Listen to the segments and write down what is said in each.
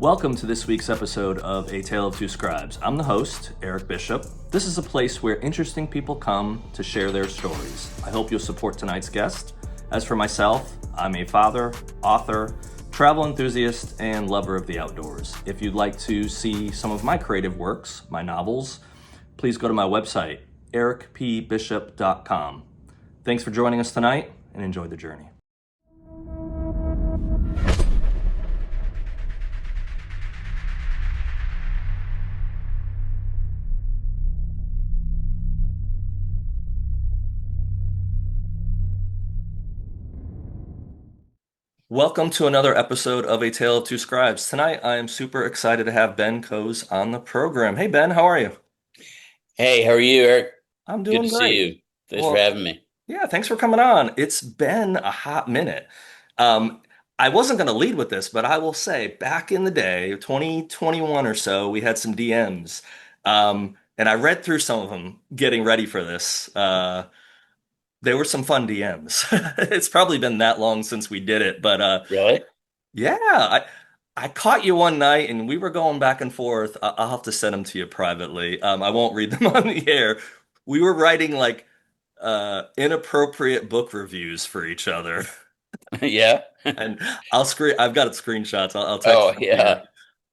Welcome to this week's episode of A Tale of Two Scribes. I'm the host, Eric Bishop. This is a place where interesting people come to share their stories. I hope you'll support tonight's guest. As for myself, I'm a father, author, travel enthusiast, and lover of the outdoors. If you'd like to see some of my creative works, my novels, please go to my website, ericpbishop.com. Thanks for joining us tonight, and enjoy the journey. Welcome to another episode of A Tale of Two Scribes. Tonight, I am super excited to have Ben Coes on the program. Hey, Ben, how are you? Hey, how are you, Eric? I'm Good doing to see great. you. Thanks for Well, having me. yeah, thanks for coming on. It's been a hot minute. Um, I wasn't going to lead with this, but I will say back in the day, 2021 or so, we had some DMs. And I read through some of them getting ready for this. There were some fun DMs. It's probably been that long since we did it, but Really? yeah, I caught you one night and we were going back and forth. I'll have to send them to you privately. I won't read them on the air. We were writing like inappropriate book reviews for each other. Yeah. And I've got it screenshots. I'll text Oh, them to you. yeah.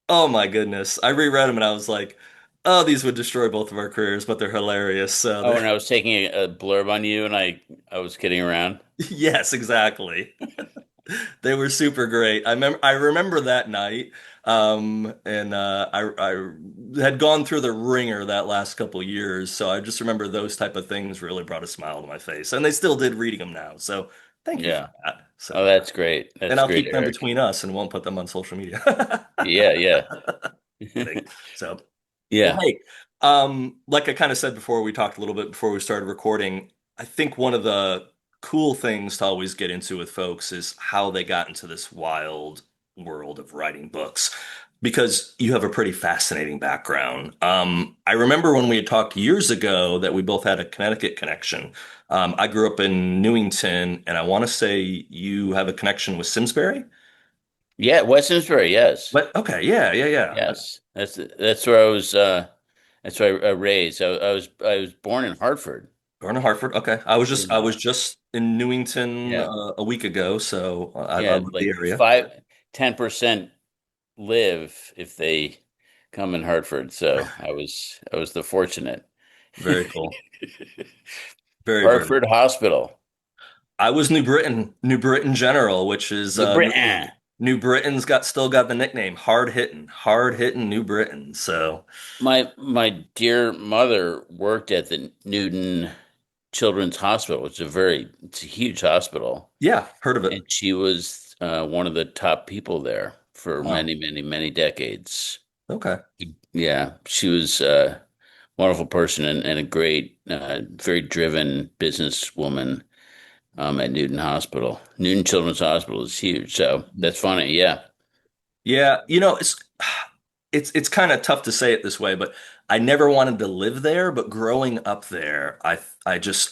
Oh my goodness. I reread them and I was like, oh, these would destroy both of our careers, but they're hilarious. So Oh, and I was taking a blurb on you, and I was kidding around. yes, exactly. They were super great. I remember that night. And I had gone through the ringer that last couple years, so I just remember those type of things really brought a smile to my face. And they still did reading them now. So thank you for Yeah. that. Oh, So that's great. and That's I'll great, keep them Eric. between us and won't put them on social media. Yeah, yeah. Kidding. So well, Yeah. hey, like I kind of said before, we talked a little bit before we started recording. I think one of the cool things to always get into with folks is how they got into this wild world of writing books, because you have a pretty fascinating background. I remember when we had talked years ago that we both had a Connecticut connection. I grew up in Newington, and I want to say you have a connection with Simsbury. Yeah, West Simsbury, yes. But okay, yeah, yeah, yeah. Yes. That's where I was that's where I raised. I was born in Hartford. Born in Hartford. Okay. I Yeah. was just in Newington Yeah. a week ago, so I Yeah, love the like area. 10% live if they come in Hartford. So I was the fortunate. Very cool. Very, very Hartford cool. Hospital, I was New Britain General, which is New Britain. New Britain's still got the nickname hard hitting New Britain. So My dear mother worked at the Newton Children's Hospital, which is it's a huge hospital, yeah, heard of it. and she was one of the top people there for Wow. many, many, many decades. Okay. Yeah, she was wonderful person and a great, very driven businesswoman at Newton Hospital. Newton Children's Hospital is huge, so that's funny. Yeah, Yeah, it's kind of tough to say it this way, but I never wanted to live there, but growing up there, I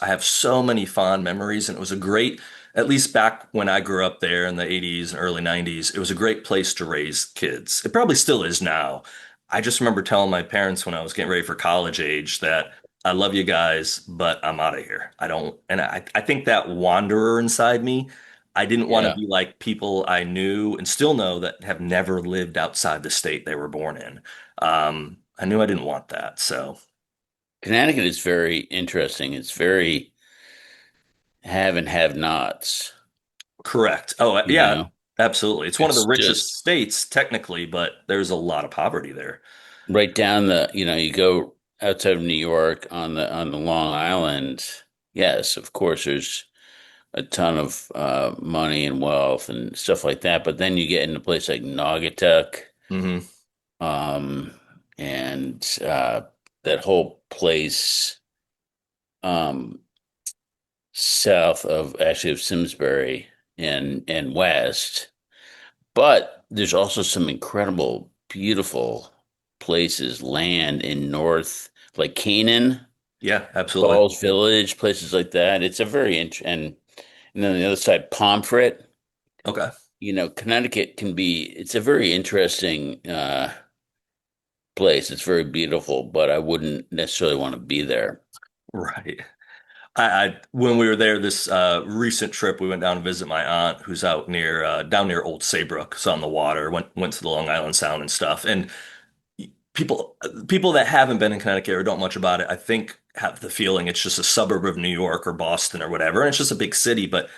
have so many fond memories, and it was a great, at least back when I grew up there in the 80s and early 90s, it was a great place to raise kids. It probably still is now. I just remember telling my parents when I was getting ready for college age that I love you guys, but I'm out of here. I don't, and I think that wanderer inside me, I didn't want to yeah. be like people I knew and still know that have never lived outside the state they were born in. I knew I didn't want that. So, Connecticut is very interesting. It's very have and have nots, correct. Oh, you yeah, know. absolutely. It's one of the It's richest just states technically, but there's a lot of poverty there. right down you go outside of New York on the Long Island. Yes, of course, there's a ton of money and wealth and stuff like that. But then you get in a place like Naugatuck, Hmm. um, and that whole place um, south of actually of Simsbury and west. But there's also some incredible, beautiful places, land in north, like Canaan, Yeah, absolutely. Falls Village, places like that. It's a very and then the other side, Pomfret. Okay. Connecticut it's a very interesting place. It's very beautiful, but I wouldn't necessarily want to be there. Right. I when we were there this recent trip, we went down to visit my aunt who's out near down near Old Saybrook, so on the water. Went to the Long Island Sound and stuff. And people that haven't been in Connecticut or don't much about it, I think have the feeling it's just a suburb of New York or Boston or whatever, and it's just a big city. But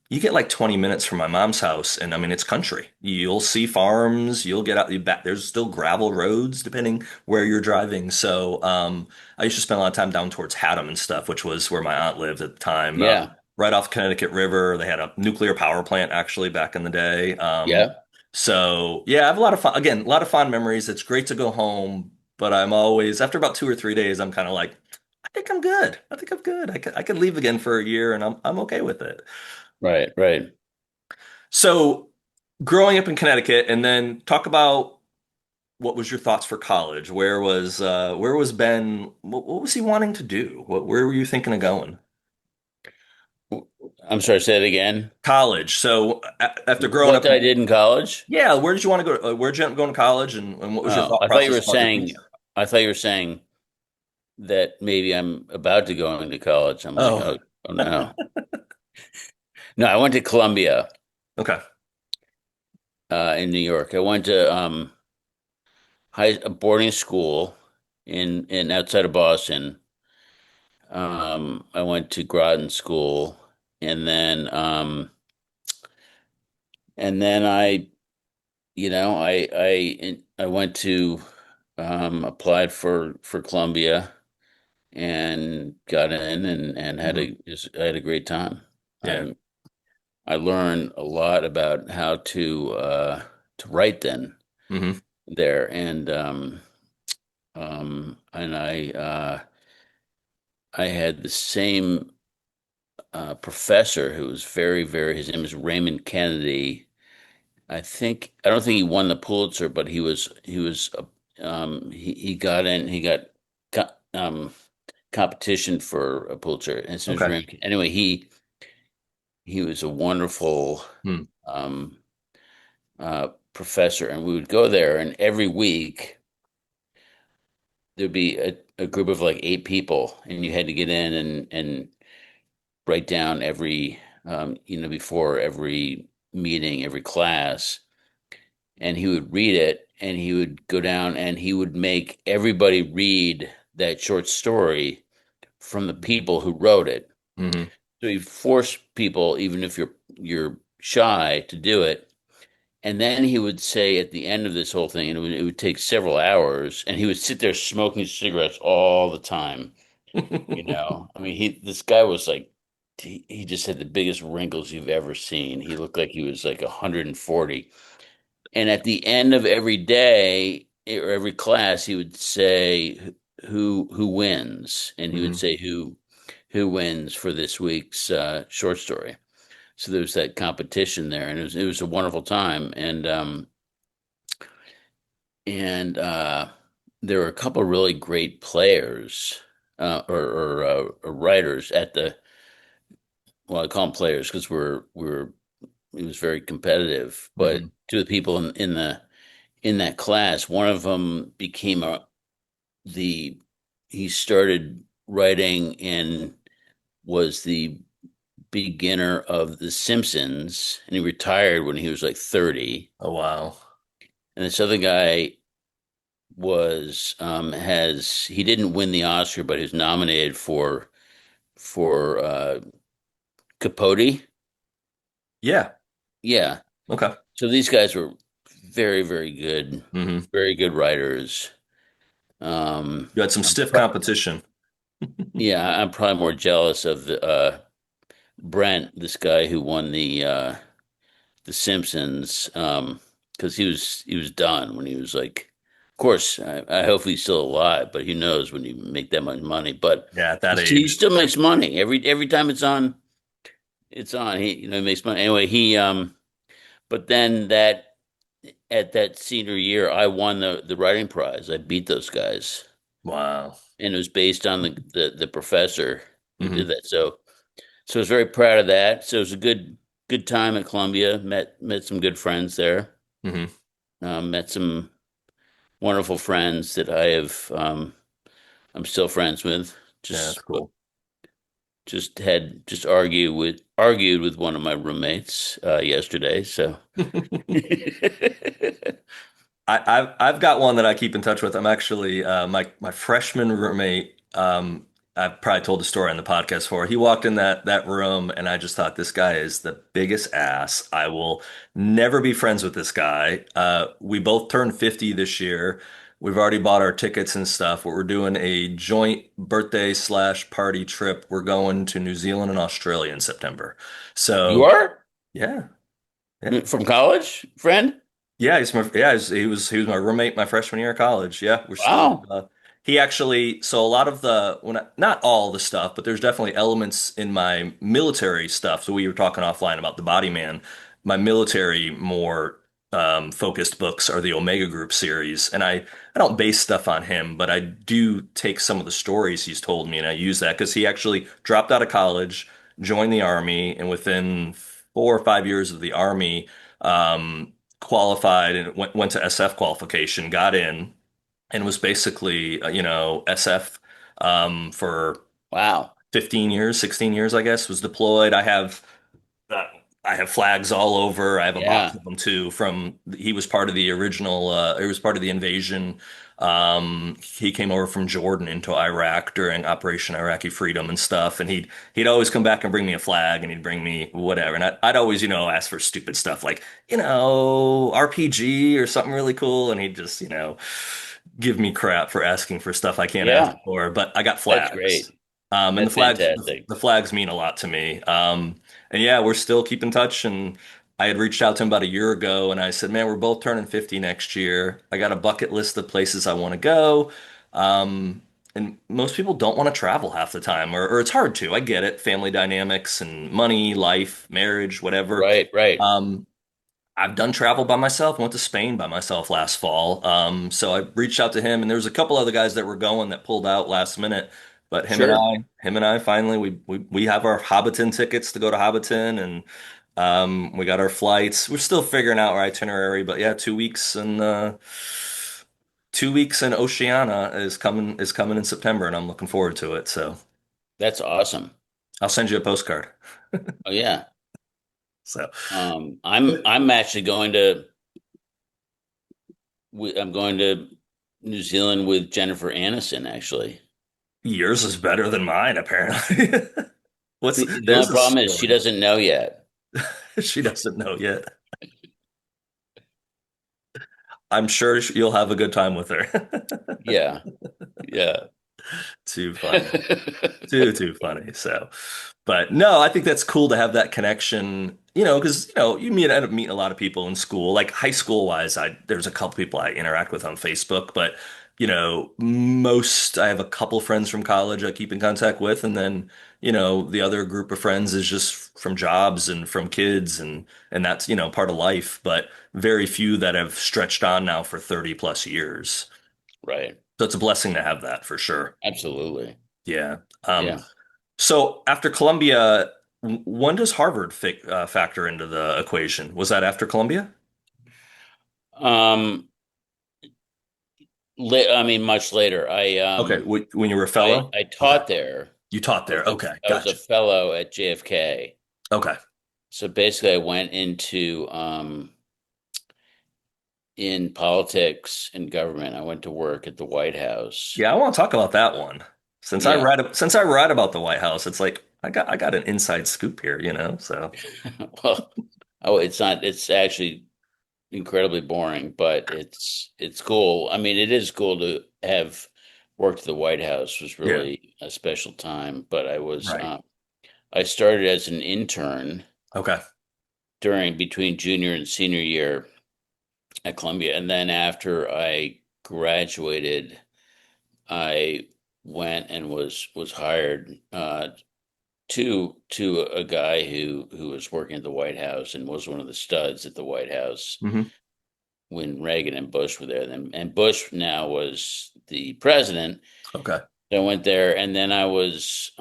you get like 20 minutes from my mom's house, and I mean it's country. You'll see farms, you'll get out you back. There's still gravel roads depending where you're driving. So I used to spend a lot of time down towards Haddam and stuff, which was where my aunt lived at the time. Yeah, Right off Connecticut River. They had a nuclear power plant actually back in the day. yeah, So yeah, I have a lot of fun. Again, a lot of fond memories. It's great to go home, but I'm always after about 2 or 3 days, I'm kind of like, I think I'm good. I think I'm good. I could leave again for a year, and I'm okay with it. right, right. So growing up in Connecticut, and then talk about what was your thoughts for college? Where was Ben? What was he wanting to do? Where were you thinking of going? I'm sorry, say it again. College. So after growing What up, I did in college? yeah, where did you want to go? Where did you end up going to college, and what was your Oh, thought process about your future? I thought you were saying that maybe I'm about to go into college. I'm like, Oh, oh no. No, I went to Columbia, okay. in New York. I went to a boarding school in outside of Boston. I went to Groton School, and then I went to applied for Columbia and got in and Hmm. I had a great time. Yeah. I learned a lot about how to write then Hmm. there, and I had the same professor who was very, very, his name is Raymond Kennedy. I don't think he won the Pulitzer, but he got in, he got competition for a Pulitzer. And so his Okay. name, anyway, he was a wonderful Hmm. um, professor, and we would go there, and every week there'd be a group of like 8 people, and you had to get in and write down before every meeting, every class, and he would read it, and he would go down and he would make everybody read that short story from the people who wrote it. Hmm. So he forced people, even if you're shy, to do it. And then he would say at the end of this whole thing, and it would take several hours, and he would sit there smoking cigarettes all the time. I mean, this guy was like, he just had the biggest wrinkles you've ever seen. He looked like he was like 140. And at the end of every day or every class, he would say who wins, and he would Hmm. say who wins for this week's short story. So there was that competition there, and it was a wonderful time. And there were a couple of really great players or writers at the well, I call them players because we're it was very competitive. But Hmm. two of the people in that class, one of them became the he started writing and was the beginner of The Simpsons, and he retired when he was like 30. Oh wow. And this other guy has he didn't win the Oscar, but he was nominated for Capote. Yeah. Yeah. Okay. So these guys were very, Hmm. very good writers. Um, You had some I'm stiff pro competition. yeah, I'm probably more jealous of Brent, this guy who won the Simpsons, because he was done when he was like. Of course, I hope he's still alive, but who knows when you make that much money? But Yeah, at he, that he age. still makes money every time it's on. It's on. He makes money anyway. But then that at that senior year, I won the writing prize. I beat those guys, Wow. and it was based on the professor who did Hmm. that. So I was very proud of that. So it was a good good time at Columbia. Met some good friends there. Hmm. Met some wonderful friends that I'm still friends with. Yeah, that's Just cool. just argued with one of my roommates yesterday. So I've got one that I keep in touch with. I'm actually my freshman roommate. I've probably told the story on the podcast before. He walked in that room, and I just thought this guy is the biggest ass. I will never be friends with this guy. We both turned 50 this year. We've already bought our tickets and stuff. We're doing a joint birthday slash party trip. We're going to New Zealand and Australia in September. you So are yeah. Yeah. from college, friend? Yeah, he was my roommate my freshman year of college. Yeah, we're still Wow. he actually so a lot of the not all the stuff, but there's definitely elements in my military stuff. So we were talking offline about the Body Man. My military more focused books are the Omega Group series, and I don't base stuff on him, but I do take some of the stories he's told me and I use that because he actually dropped out of college, joined the army, and within 4 or 5 years of the army. Qualified and went to SF qualification, got in, and was basically, SF for Wow. 15 years, 16 years, I guess, was deployed. Uh, I have flags all over. I have a box Yeah. of them too. From he was part of the original. He was part of the invasion. He came over from Jordan into Iraq during Operation Iraqi Freedom and stuff. And he'd always come back and bring me a flag, and he'd bring me whatever. And I'd always, ask for stupid stuff like, RPG or something really cool. And he'd just, give me crap for asking for stuff I can't ask Yeah. for. But I got That's flags. great. And That's fantastic. the flags mean a lot to me. And yeah, we're still keep in touch. And I had reached out to him about a year ago, and I said, "Man, we're both turning 50 next year. I got a bucket list of places I want to go." Um, and most people don't want to travel half the time, or it's hard to. I get it, family dynamics and money, life, marriage, whatever. Right, right. Um, I've done travel by myself. Went to Spain by myself last fall. So I reached out to him, and there was a couple other guys that were going that pulled out last minute. But Sure. him and I finally we have our Hobbiton tickets to go to Hobbiton, and we got our flights. We're still figuring out our itinerary, but yeah, 2 weeks and 2 weeks in Oceania is coming in September, and I'm looking forward to it. So That's awesome. I'll send you a postcard. Oh yeah. So I'm actually I'm going to New Zealand with Jennifer Aniston, actually. yours is better than mine, apparently. The There's only a problem is she story. doesn't know yet. She doesn't know yet. I'm sure you'll have a good time with her. Yeah, yeah. Too funny. Too funny. So, but no, I think that's cool to have that connection, because, end up meeting a lot of people in school, like high school wise. There's a couple people I interact with on Facebook, but, I have a couple friends from college I keep in contact with. And then, the other group of friends is just from jobs and from kids and that's, part of life, but very few that have stretched on now for 30 plus years. Right. So it's a blessing to have that for sure. Absolutely. Yeah. Um, Yeah. so after Columbia, when does Harvard factor into the equation? Was that after Columbia? Um, I mean, much later. Okay, when you were a fellow? I Okay. taught there. You taught there. Okay, I was a gotcha. fellow at JFK. Okay. So basically, I went into in politics and government. I went to work at the White House. Yeah, I want to talk about that one. Yeah. Since I write about the White House, it's like I got an inside scoop here. So Well, oh, it's not. It's actually incredibly boring, but it's cool. I mean, it is cool to have worked at the White House. It was yeah, really a special time. But right. I started as an intern Okay. during between junior and senior year at Columbia, and then after I graduated, I went and was hired to a guy who was working at the White House and was one of the studs at the White House Hmm. when Reagan and Bush were there. And Bush now was the president. Okay. So I went there, and then I was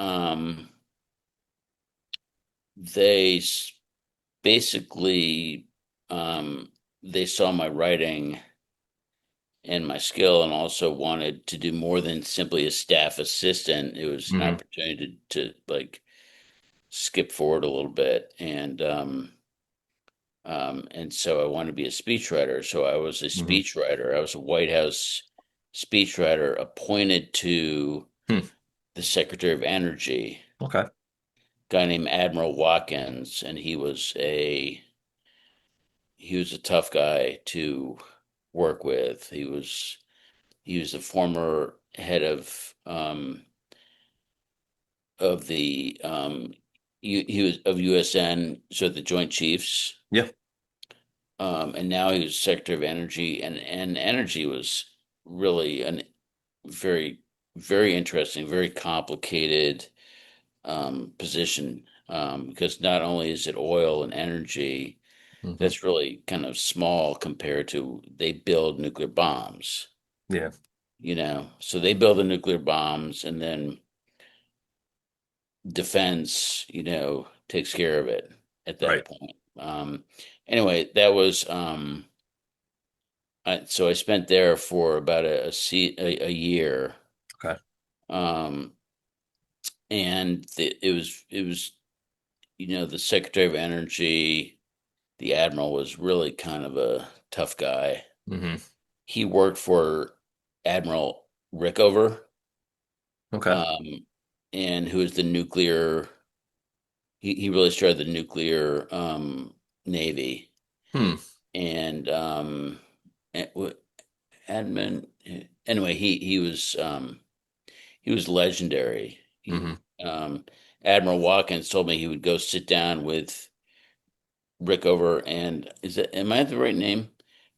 they basically, they saw my writing and my skill and also wanted to do more than simply a staff assistant. It was an Hmm. opportunity to like skip forward a little bit and so I wanted to be a speechwriter. So I was a Hmm. speechwriter. I was a White House speechwriter appointed to Hmm. the Secretary of Energy, Okay. a guy named Admiral Watkins, and he was a tough guy to work with. He was the former head of the he was of USN, so the Joint Chiefs, Yeah. and now he was Secretary of Energy, and energy was really an very very interesting, very complicated position because not only is it oil and energy Hmm. that's really kind of small compared to they build nuclear bombs, Yeah. so they build the nuclear bombs and then defense, takes care of it at that Right. point. Anyway, that was so I spent there for about a year, Okay. um, and it was the Secretary of Energy, the Admiral was really kind of a tough guy. Hmm. He worked for Admiral Rickover, Okay. um, and who is the nuclear. He really started the nuclear navy, Hmm. and admin. Anyway, he was legendary. Hmm. Admiral Watkins told me he would go sit down with Rickover, and am I the right name?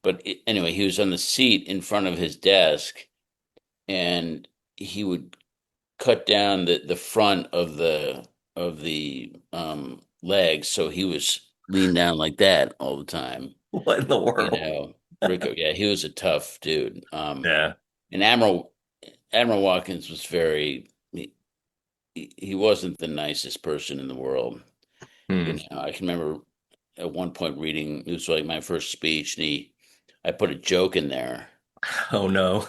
But anyway, he was on the seat in front of his desk, and he would cut down the front of the legs, so he was leaned down like that all the time. What in the world? Rico, yeah, he was a tough dude. Yeah. And Admiral Watkins was he wasn't the nicest person in the world. Hmm. I can remember at one point reading, it was like my first speech, and I put a joke in there. Oh no.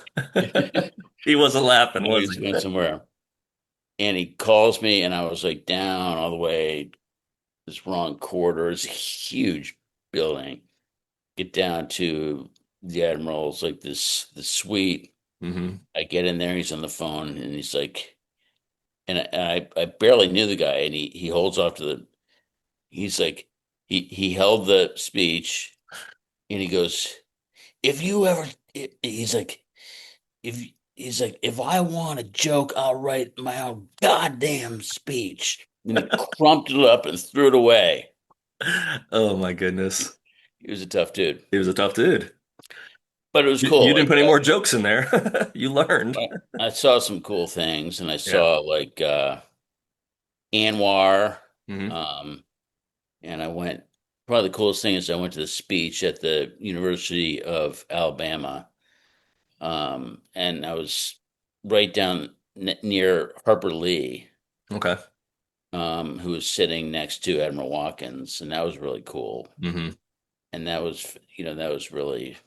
He wasn't laughing, He was was he? going somewhere, and he calls me, and I was like down all the way, this wrong quarter. It's a huge building. Get down to the Admiral's, like the suite. Hmm. I get in there, he's on the phone, and he's like, I barely knew the guy, and he holds off to he's like, he held the speech, and he goes, if you ever, he's like, if I want a joke, I'll write my own goddamn speech. And he crumpled it up and threw it away. Oh my goodness. He was a tough dude, He was a tough dude. but it was You cool. didn't put any more jokes in there. You learned. I saw some cool things, and I Yeah. saw like Anwar, Hmm. um, and I went. Probably the coolest thing is I went to the speech at the University of Alabama, and I was right down near Harper Lee, Okay. who was sitting next to Admiral Watkins, and that was really cool. Hmm. And that was really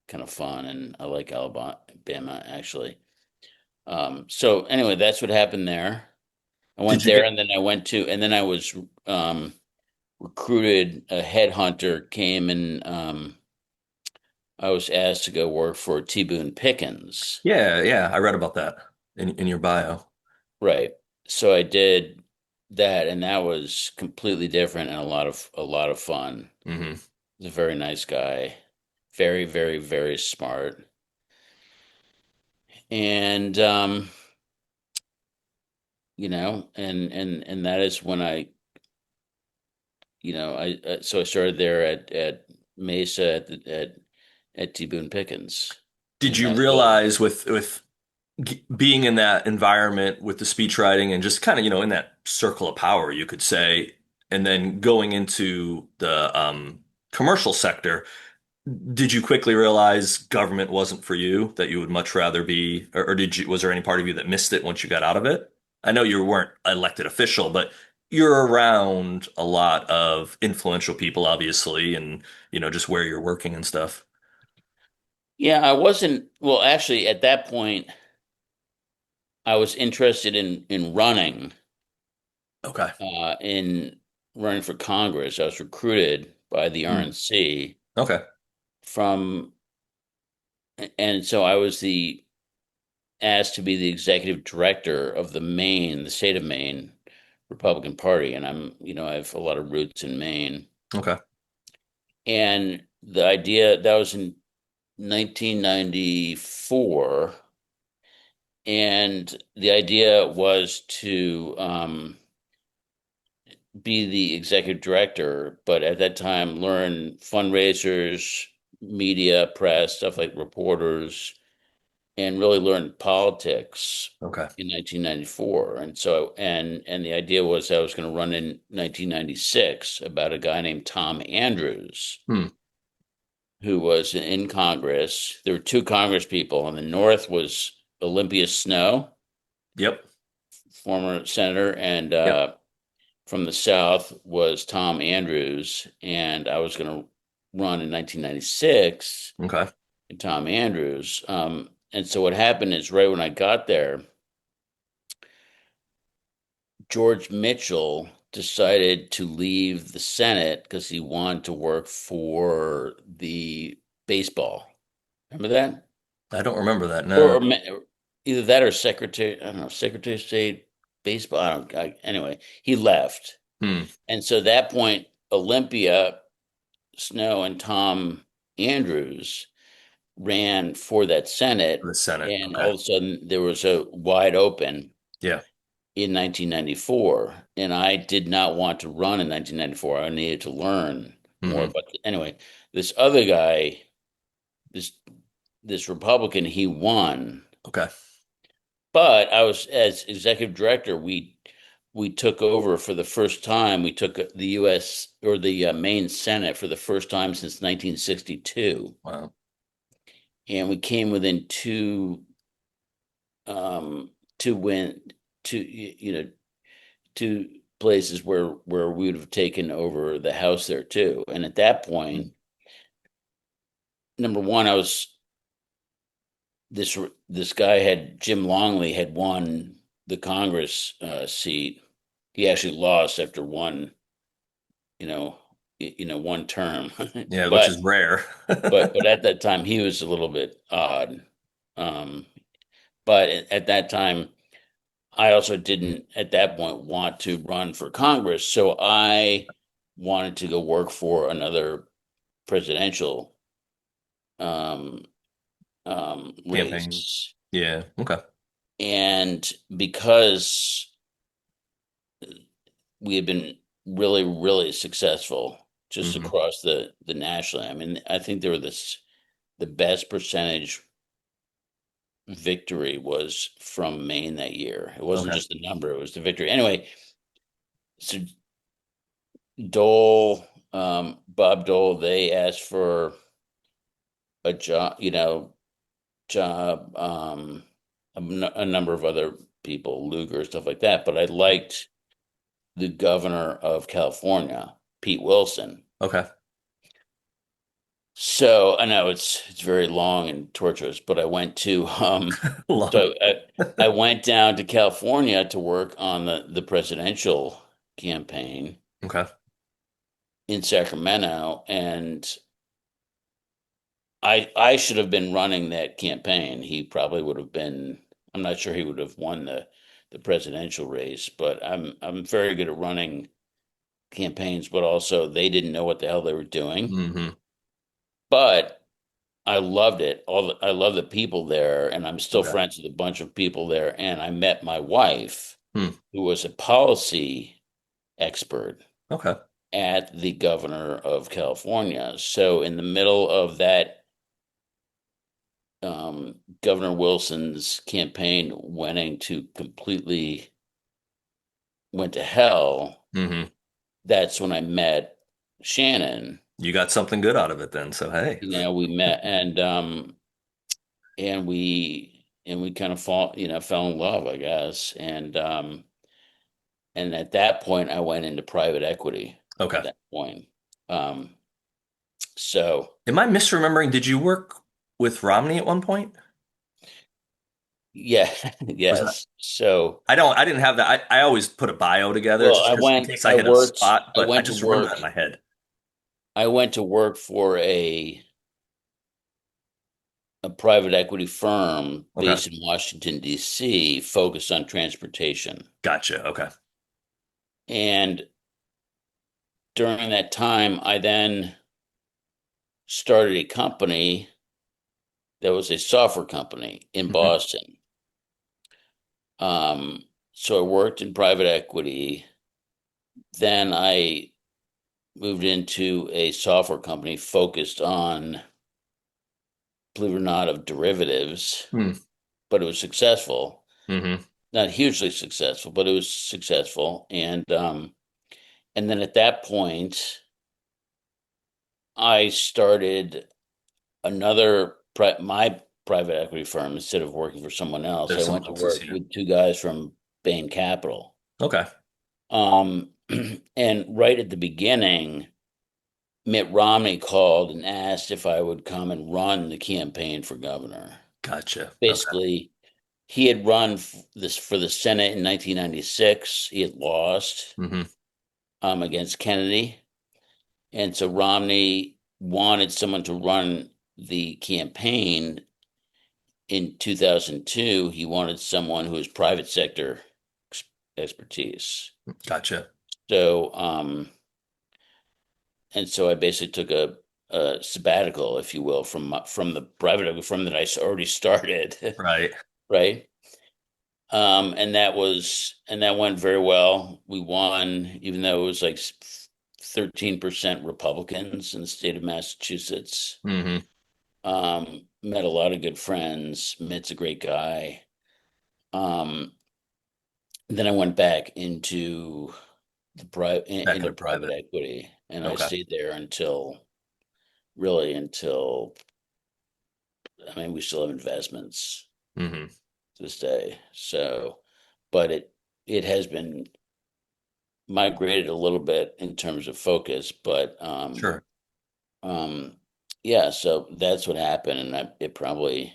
kind of fun, and I like Alabama actually. So anyway, that's what happened there. I Did went you there, get? and then I was recruited. A headhunter came, and I was asked to go work for T. Boone Pickens. Yeah, yeah. I read about that in your bio. Right. So I did that, and that was completely different and a lot of fun. Hmm. He's a very nice guy, very, very, very smart, and and that is when so I started there at Mesa at T Boone Pickens, Did and you that's really realize with being in that environment with the speech writing and just kind of, in that circle of power, you could say, and then going into the commercial sector, did you quickly realize government wasn't for you, that you would much rather be, or was there any part of you that missed it once you got out of it? I know you weren't elected official, but you're around a lot of influential people, obviously, and just where you're working and stuff. Yeah, I wasn't, well, actually, at that point, I was interested in running, Okay. in running for Congress. I was recruited by the Hmm. RNC Okay. from, and so I was the asked to be the executive director of the state of Maine Republican Party, and I have a lot of roots in Maine. Okay. And the idea that was in 1994, and the idea was to be the executive director, but at that time learn fundraisers, media, press, stuff like reporters, and really learn politics Okay. in 1994. And so and the idea was I was going to run in 1996 about a guy named Tom Andrews Hmm. who was in Congress. There were two Congress people. On the north was Olympia Snowe, Yep. former senator, and Yep. from the South was Tom Andrews, and I was going to run in 1996 Okay. and Tom Andrews. And so what happened is right when I got there, George Mitchell decided to leave the Senate because he wanted to work for the baseball. Remember that? I don't remember that. Or, No. or either that or Secretary, I don't know, Secretary of State baseball. Anyway, he left. Hmm. And so at that point, Olympia Snow and Tom Andrews ran for that For the Senate, Senate. and Okay. all of a sudden there was a wide open Yeah. in 1994, and I did not want to run in 1994. I needed to learn more. Hmm. But anyway, this other guy, this this Republican, he won. Okay. But I was as executive director, we took over for the first time. We took the U.S. or the Maine Senate for the first time since 1962, Wow. and we came within two win two two places where we would have taken over the house there too. And at that Hmm. point, number one, I was this guy had Jim Longley had won the Congress seat. He actually lost after you know, one term, Yeah, which but is rare. but at that time he was a little bit odd. Um, but at that time, I also didn't at that point want to run for Congress, so I wanted to go work for another presidential um, Campaign. race. Yeah. Okay. And because we had been really, really successful just Hmm. across the national, I mean, I think there were the best percentage victory was from Maine that year. It wasn't Okay. just the number, it was the victory. Anyway, so Dole, Bob Dole, they asked for a job, job, a number of other people, Lugar, stuff like that. But I liked the governor of California, Pete Wilson. Okay. So I know it's very long and torturous, but I went to Long. so I went down to California to work on the presidential campaign Okay. in Sacramento, and I should have been running that campaign. He probably would have been. I'm not sure he would have won the presidential race, but I'm very good at running campaigns. But also, they didn't know what the hell they were doing. Hmm. But I loved it. I love the people there, and I'm still Okay. friends with a bunch of people there. And I met my wife, Hmm. who was a policy expert Okay. at the governor of California. So in the middle of that Governor Wilson's campaign went to hell, Hmm. that's when I met Shannon. You got something good out of it then. So hey. We met and we kind of fell in love, I guess. And And at that point, I went into private equity at Okay. that point. Um, so Am I misremembering? Did you work with Romney at one point? yeah, Was that? yes. So, I didn't have that. I always put a bio together well, just because in case I hit a spot, I but I went to just remember that work, in my head. I went to work for a private equity firm Okay. based in Washington, D.C., focused on transportation. Gotcha. Okay. And during that time, I then started a company that was a software company in Hmm. Boston. So I worked in private equity. Then I moved into a software company focused on, believe it or not, of derivatives, but it was successful. Mm-hmm. Not hugely successful, but it was successful. And then at that point, I started my private equity firm instead of working for someone else. There's I someone went to else's, work yeah. with two guys from Bain Capital. Okay. Um, and right at the beginning, Mitt Romney called and asked if I would come and run the campaign for governor. Gotcha. Okay. Basically, he had run this for the Senate in 1996. He had lost Hmm. against Kennedy, and so Romney wanted someone to run the campaign in 2002. He wanted someone who was private sector expertise. Gotcha. So, and so I basically took a sabbatical, if you will, from the private equity firm that I already started, Right. right? And that went very well. We won, even though it was like 13% Republicans in the state of Massachusetts. Hmm. Met a lot of good friends. Mitt's a great guy. Um, then I went back into Back into into private private. equity, and I Okay. stayed there until really until I mean we still have investments Hmm. to this day. So, but it has been migrated a little bit in terms of focus, but Sure. um, yeah. So that's what happened, and it probably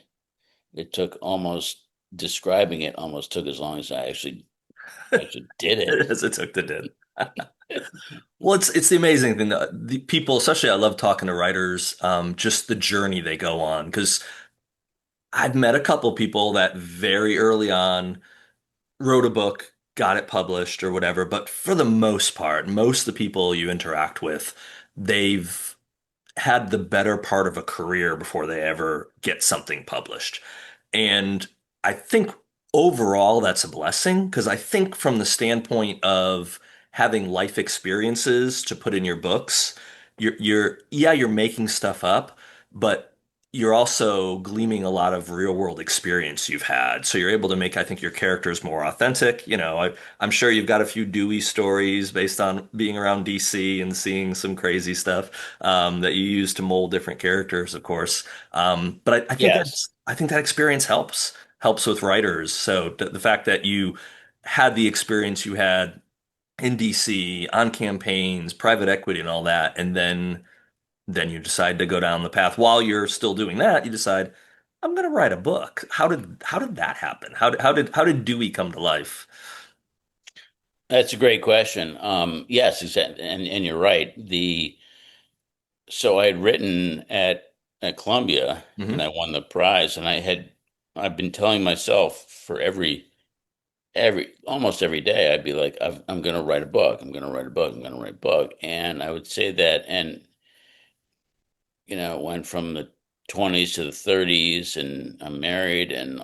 it took almost describing it almost took as long as I actually did As it took the did. it. Well, it's the amazing thing that the people, especially I love talking to writers, just the journey they go on. Because I've met a couple people that very early on wrote a book, got it published or whatever, but for the most part, most of the people you interact with, they've had the better part of a career before they ever get something published. And I think overall that's a blessing because I think from the standpoint of having life experiences to put in your books, yeah, you're making stuff up, but you're also gleaming a lot of real world experience you've had. So you're able to make, I think, your characters more authentic. I'm sure you've got a few Dewey stories based on being around DC and seeing some crazy stuff that you use to mold different characters, of course. But Yes, I think that experience helps with writers. So the fact that you had the experience you had in DC on campaigns, private equity, and all that, and then you decide to go down the path while you're still doing that, you decide, I'm going to write a book. How did that happen? How did Dewey come to life? that's a great question. Yes, exactly, and you're right. The So I had written at Columbia, and Hmm. I won the prize, and I've been telling myself for every almost every day I'd be like I'm going to write a book. I'm going to write a book. I'm going to write a book, and I would say that, and it went from the 20s to the 30s, and I'm married, and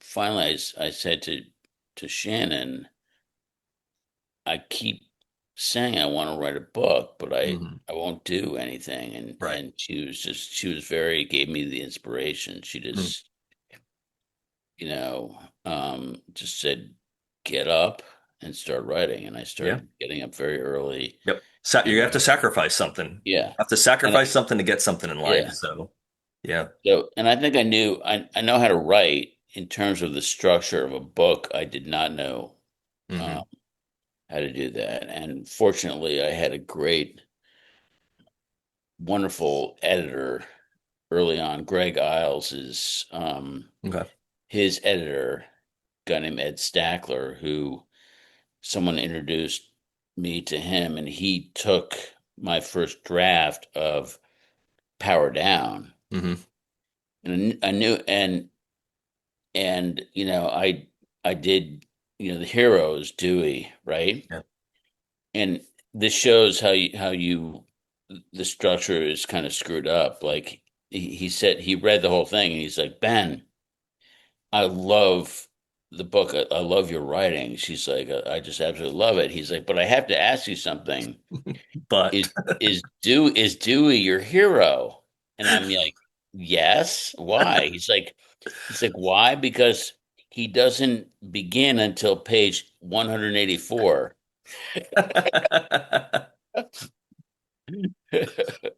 finally I said to Shannon, I keep saying I want to write a book, but Hmm. I won't do anything. And Right. she was very gave me the inspiration. She Mm. just just said get up and start writing. And I Yeah. started getting up very early. Yep. You have And to sacrifice something. You yeah, have to and sacrifice something to get something in life. yeah. So, yeah. So and I think I know how to write in terms of the structure of a book. I did not know. Hmm. Um, how to do that. And fortunately, I had a great, wonderful editor early on. Greg Iles is Okay. his editor, a guy named Ed Stackler, who someone introduced me to him, and he took my first draft of Power Down, Hmm. and I knew, and I did, the heroes, Dewey, right? Yeah. And this shows how you the structure is kind of screwed up. Like he said, he read the whole thing, and he's like, Ben, I love the book. I love your writing. She's like, I just absolutely love it. He's like, but I have to ask you something. But Is is Dewey your hero? And I'm like, yes. Why? He's like, why? Because he doesn't begin until page 184.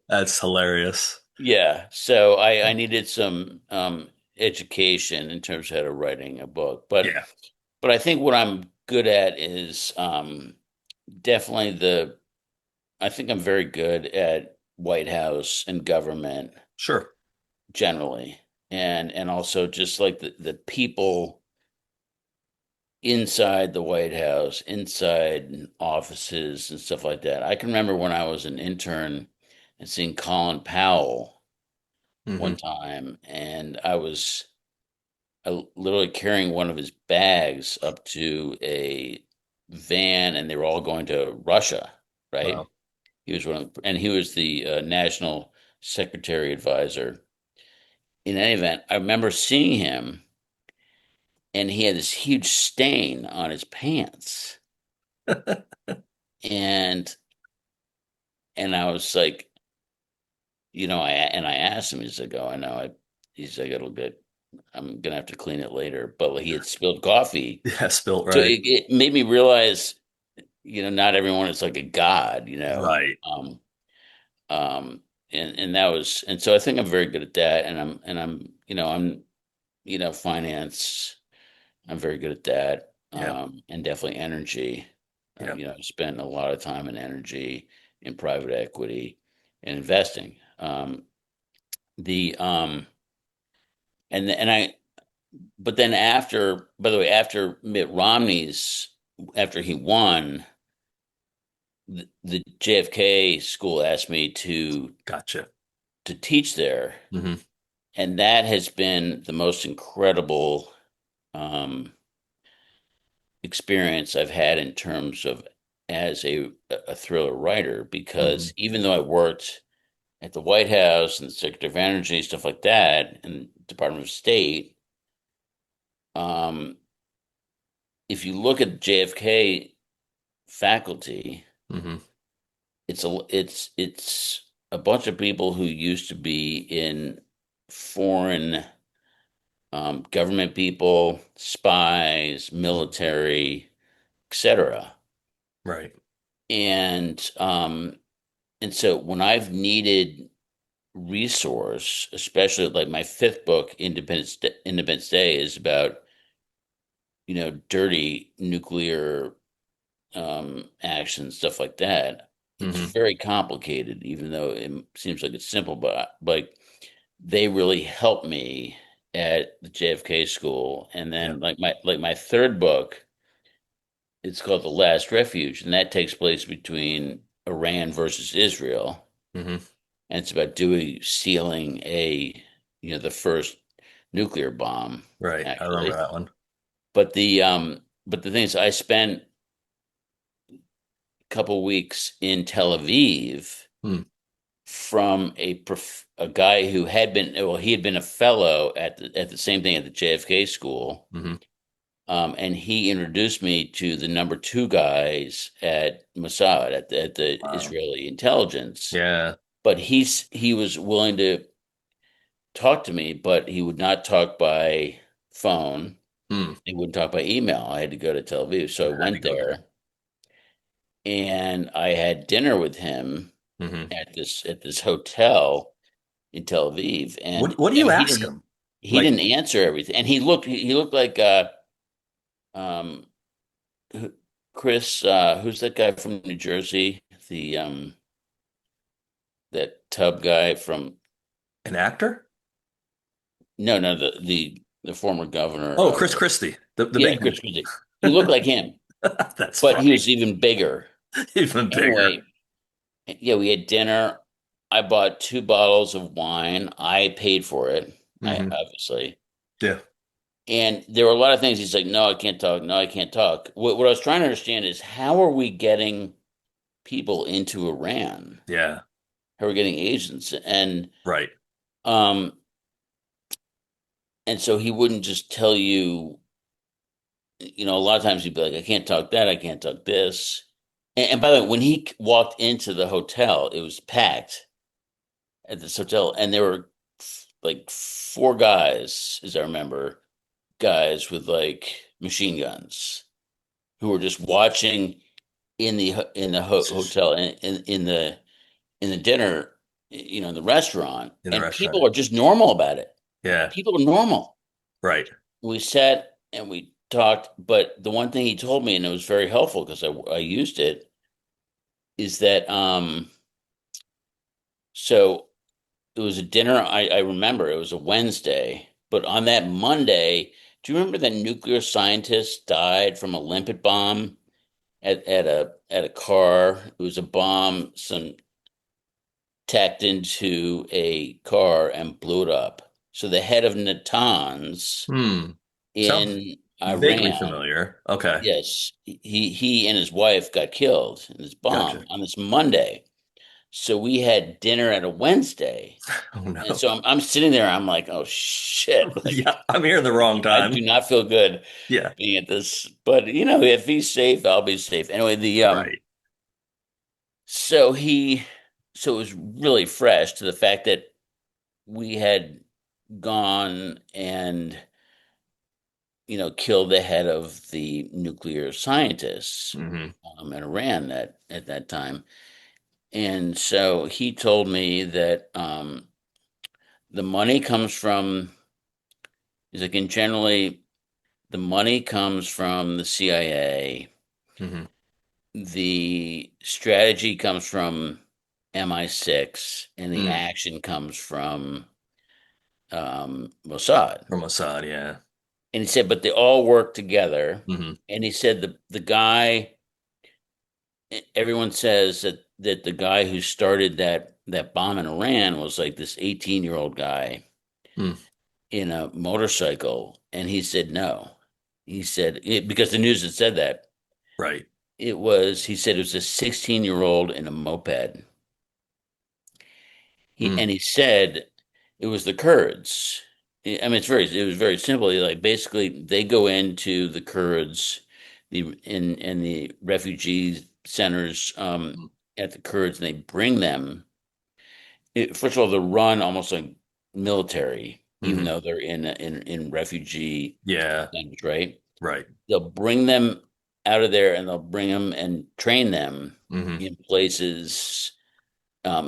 that's hilarious. Yeah. So I needed some education in terms of how to writing a book. Yeah, But I think what I'm good at is definitely I think I'm very good at White House and government sure. generally. And also just like the people inside the White House, inside offices and stuff like that. I can remember when I was an intern and seeing Colin Powell one Hmm. time, and I was literally carrying one of his bags up to a van, and they were all going to Russia, right? Wow. And he was the national secretary advisor. In any event, I remember seeing him, and he had this huge stain on his pants, and I was like, I asked him. He's like, "Oh, I know." He's like, "It'll get. I'm gonna have to clean it later." But he had spilled coffee, Yeah, spilt so right. it made me realize, not everyone is like a god. Right. Um, and that was, and so I think I'm very good at that, I'm finance. I'm very good at that, Yeah. and definitely energy. Yeah. I spent a lot of time and energy in private equity and investing. The and I But then after, by the way, after Mitt Romney's after he won, the JFK school asked me Gotcha. to teach there, Hmm. and that has been the most incredible um, experience I've had in terms of as a thriller writer. Hmm. Because even though I worked at the White House and the Secretary of Energy, stuff like that, and Department of State, um, if you look at JFK faculty, Hmm. it's a bunch of people who used to be in foreign government people, spies, military, etc. Right. And so when I've needed resource, especially like my fifth book, Independence Day, is about dirty nuclear action, stuff like that. It's Hmm. very complicated, even though it seems like it's simple, but like they really helped me at the JFK school. And Yeah. then like my third book, it's called The Last Refuge, and that takes place between Iran versus Israel. Hmm. And it's about Dewey stealing the first nuclear bomb, Right. I remember actually. that one. But the thing is, I spent a couple weeks in Tel Aviv Hmm. from a guy who had been, well, he had been a fellow at the same thing at the JFK school, Hmm. and he introduced me to the number two guys at Mossad, at the Wow. Israeli intelligence. Yeah. But he was willing to talk to me, but he would not talk by phone. Hmm. He wouldn't talk by email. I had to go to Tel Aviv, so I I had to went go there. there and I had dinner with him Hmm. at this hotel in Tel Aviv, and What do I you mean ask him? he Like, didn't answer everything, and he looked like um Chris, who's that guy from New Jersey? The that tub guy from An actor? no, no, the former governor Oh, of Chris Christie, the yeah, big Chris dude. Christie. He looked like him, That's but he funny. was even bigger. Even bigger. Anyway, yeah, we had dinner. I bought 2 bottles of wine. I paid for it. I Hmm. obviously. Yeah. And there were a lot of things he's like, no, I can't talk. No, I can't talk. What I was trying to understand is how are we getting people into Iran? Yeah. How are we getting agents? Right. Um, and so he wouldn't just tell you, a lot of times he'd be like, I can't talk that, I can't talk this. And by the way, when he walked into the hotel, it was packed at this hotel, and there were like 4 guys, as I remember, guys with like machine guns who were just watching in the hotel and in the dinner, in the restaurant, In the and restaurant. people are just normal about it. Yeah. People are normal. Right. We sat and we talked, but the one thing he told me, and it was very helpful because I used it, is that so it was a dinner. I remember it was a Wednesday, but on that Monday, do you remember that nuclear scientist died from a limpet bomb at a car? It was a bomb some tacked into a car and blew it up. So the head of Natanz Hmm. Sounds in vaguely Iran, familiar. Okay. yes, he and his wife got killed in this bomb Gotcha. on this Monday. So we had dinner at a Wednesday. Oh And no. so I'm sitting there, I'm like, oh shit. Like Yeah, I'm here in the wrong I do time. not feel good Yeah. being at this. But if he's safe, I'll be safe. Anyway, the Right. so he so it was really fresh to the fact that we had gone and killed the head of the nuclear scientists Hmm. in Iran that at that time. And so he told me that the money comes from, he's like, and generally the money comes from the CIA. Hmm. The strategy comes from MI6, and the Mm. action comes from Mossad. From Assad, yeah. And he said, but they all work together. Hmm. And he said the guy, everyone says that the guy who started that bomb in Iran was like this 18-year-old guy Mm. in a motorcycle. And he said no. He said because the news had said that Right. he said it was a 16-year-old in a moped. Mm. He said it was the Kurds. I mean, it was very simple. Like basically, they go into the Kurds, in the refugee centers Mm. at the Kurds, and they bring them. First of all, they're run almost like military, even Hmm. though they're in refugee Yeah. centers, right? Right. They'll bring them out of there, and they'll bring them and train them Hmm. in places.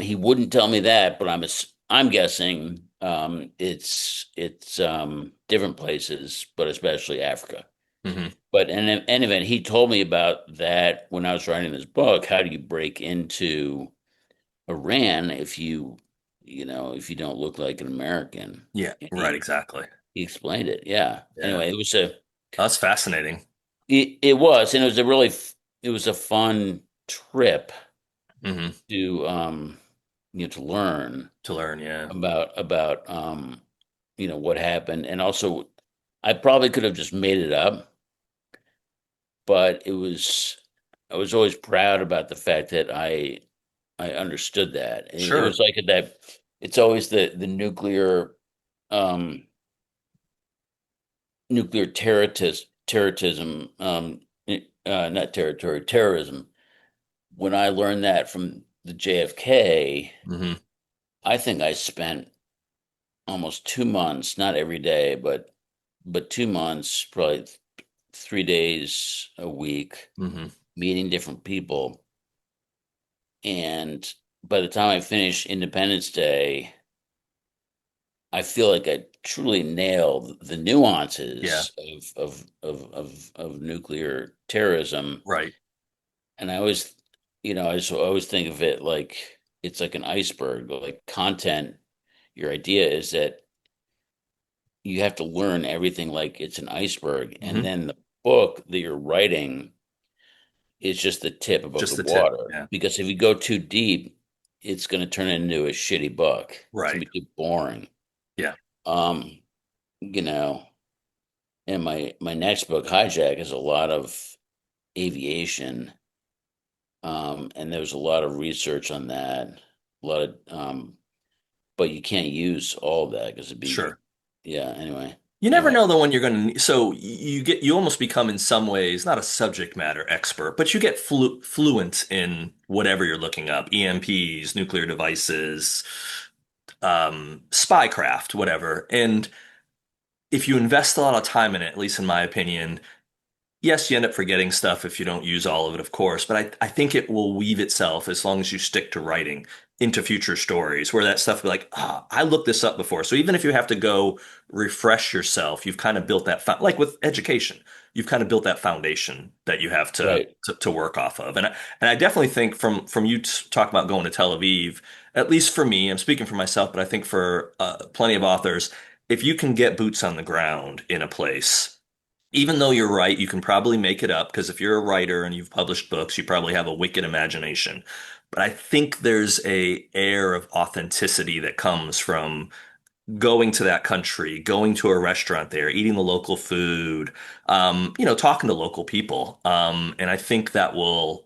He wouldn't tell me that, but I'm guessing it's different places, but especially Africa. Hmm. But in any event, he told me about that when I was writing this book. How do you break into Iran if you don't look like an American? Yeah. And Right. Exactly. he explained it. Yeah. Yeah. Anyway, That's fascinating. it was, and it was a fun trip Hmm. to to learn To learn. Yeah. about what happened, and also I probably could have just made it up, but I was always proud about the fact that I understood that. It Sure. was like that. It's always the um nuclear terrorism, not territory terrorism. When I learned that from the JFK, Hmm. I think I spent almost 2 months, not every day, but 2 months, probably 3 days a week, Hmm. meeting different people. And by the time I finished Independence Day, I feel like truly nail the Yeah, nuances of nuclear terrorism. right. And I always, I just always think of it like it's like an iceberg, like content. Your idea is that you have to learn everything like it's an iceberg, and Hmm. then the book that you're writing is just the tip above Just the the tip. water. Yeah, Because if you go too deep, it's going to turn into a shitty book. It's going right. to be too boring. Yeah. Um, you know, and my next book, Hijack, is a lot of aviation, and there was a lot of research on that. A lot of, but you can't use all of that because it'd be, Sure. yeah. Anyway, You never anyway, know though when you're going to, so you almost become in some ways not a subject matter expert, but you get fluent in whatever you're looking up, EMPs, nuclear devices, spycraft, whatever. And if you invest a lot of time in it, at least in my opinion, yes, you end up forgetting stuff if you don't use all of it, of course, but I think it will weave itself as long as you stick to writing into future stories where that stuff will be like, ah, I looked this up before. So even if you have to go refresh yourself, you've kind of built that, like with education, you've kind of built that foundation that you have right. to work off of. And I definitely think from you talking about going to Tel Aviv, at least for me, I'm speaking for myself, but I think for plenty of authors, if you can get boots on the ground in a place, even though you're right, you can probably make it up because if you're a writer and you've published books, you probably have a wicked imagination. But I think there's a air of authenticity that comes from going to that country, going to a restaurant there, eating the local food, talking to local people. And I think that will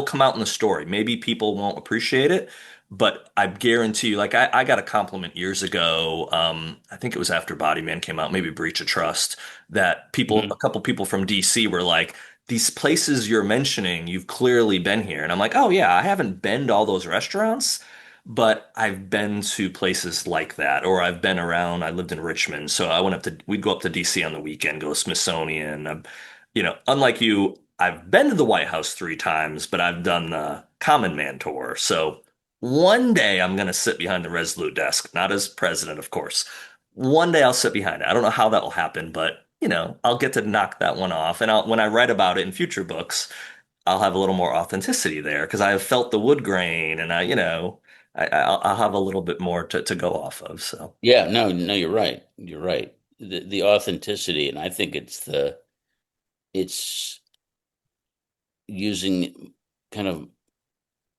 come out in the story. Maybe people won't appreciate it, but I guarantee you, like I got a compliment years ago. I think it was after Body Man came out, maybe Breach of Trust, that a Hmm. couple people from DC were like, these places you're mentioning, you've clearly been here. And I'm like, oh yeah, I haven't been to all those restaurants, but I've been to places like that, or I've been around. I lived in Richmond, so we'd go up to DC on the weekend, go to Smithsonian. Unlike you, I've been to the White House 3 times, but I've done the Common Man tour. So one day I'm going to sit behind the Resolute desk, not as president, of course. One day I'll sit behind it. I don't know how that will happen, but I'll get to knock that one off. And when I write about it in future books, I'll have a little more authenticity there because I have felt the wood grain and I'll have a little bit more to go off of. So Yeah, no, no, you're right. You're right. The authenticity, and I think it's using kind of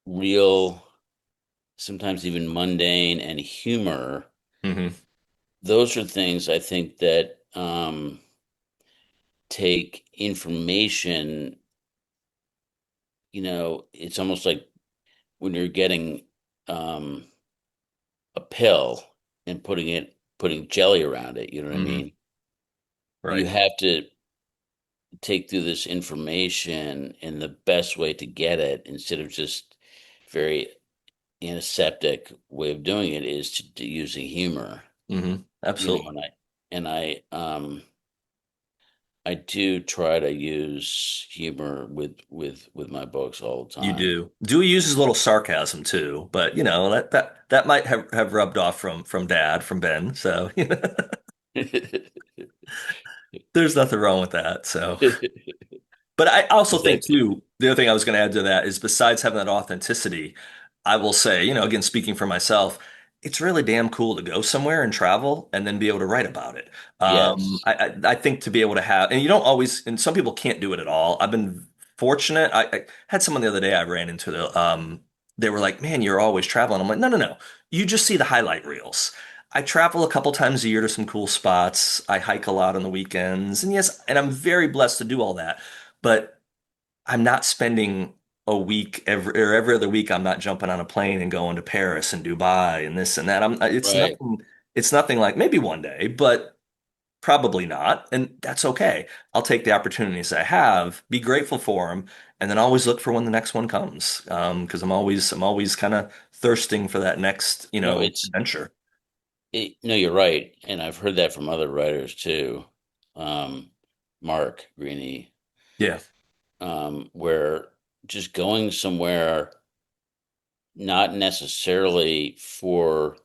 real, sometimes even mundane and humor. hmm. Those are things I think that take information, it's almost like when you're getting um a pill and putting jelly around it, you know what I Hmm. mean? You Right. have to take through this information in the best way to get it instead of just very antiseptic way of doing it is to using humor, Hmm. Absolutely. and I do try to use humor with my books all the You time. do. Dewey uses a little sarcasm too, but that might have rubbed off from Dad, from Ben. So there's nothing wrong with that. So. But I also think Exactly. too, the other thing I was going to add to that is besides having that authenticity, I will say, again, speaking for myself, it's really damn cool to go somewhere and travel and then be able to write about it. Yes. I think to be able to have, and you don't always, and some people can't do it at all. I've been fortunate. I had someone the other day I ran into they were like, man, you're always traveling. I'm like, no, no, no. You just see the highlight reels. I travel a couple times a year to some cool spots. I hike a lot on the weekends. And yes, and I'm very blessed to do all that, but I'm not spending a week every other week. I'm not jumping on a plane and going to Paris and Dubai and this and that. It's Right. nothing. It's nothing like maybe one day, but probably not. And that's okay. I'll take the opportunities I have, be grateful for them, and then always look for when the next one comes. Because I'm always kind of thirsting for that next, No, it's adventure. no, you're right, and I've heard that from other writers too. Um, Mark Greeny, Yeah. where just going somewhere not necessarily for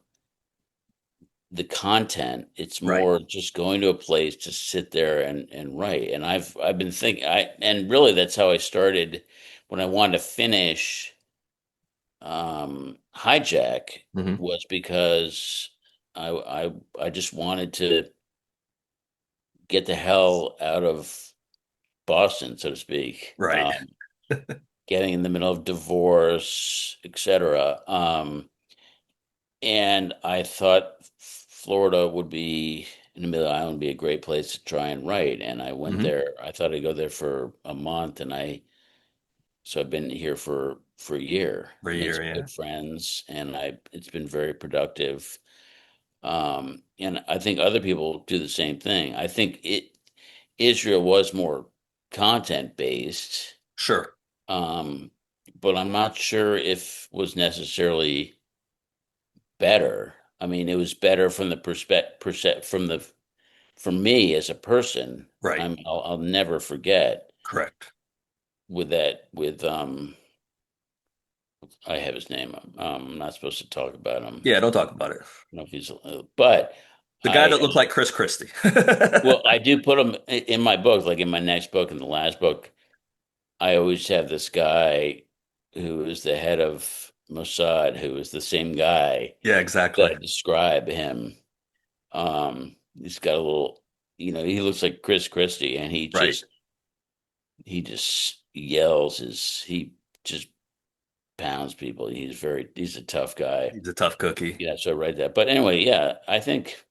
the content. It's Right. more just going to a place to sit there and write. And I've been thinking I and really that's how I started when I wanted to finish Hijack Hmm. was because I I I just wanted to get the hell out of Boston, so to speak. Right. Getting in the middle of divorce, etc. And I thought Florida would be in the middle of the island would be a great place to try and write. And I went Hmm. there. I thought I'd go there for a month, and so I've been here for a year. For a Made year, some yeah. good friends, and I it's been very productive. And I think other people do the same thing. I think Israel was more content based, Sure. um, but I'm not sure if was necessarily better. I mean, it was better from the perspective from the for me as a person. Right. I'll never forget Correct. with I have his name. I'm not supposed to talk about him. Yeah, don't talk about it. I don't know if he's, but The guy I that looked like Chris Christie. well, I do put him in my book, like in my next book and the last book. I always have this guy who is the head of Mossad, who is the same guy Yeah, that exactly. I describe him. He's got a little, he looks like Chris Christie, and Right. he just yells. He just pounds people. He's a tough guy. He's a tough cookie. Yeah, so I write that. But anyway, yeah, I think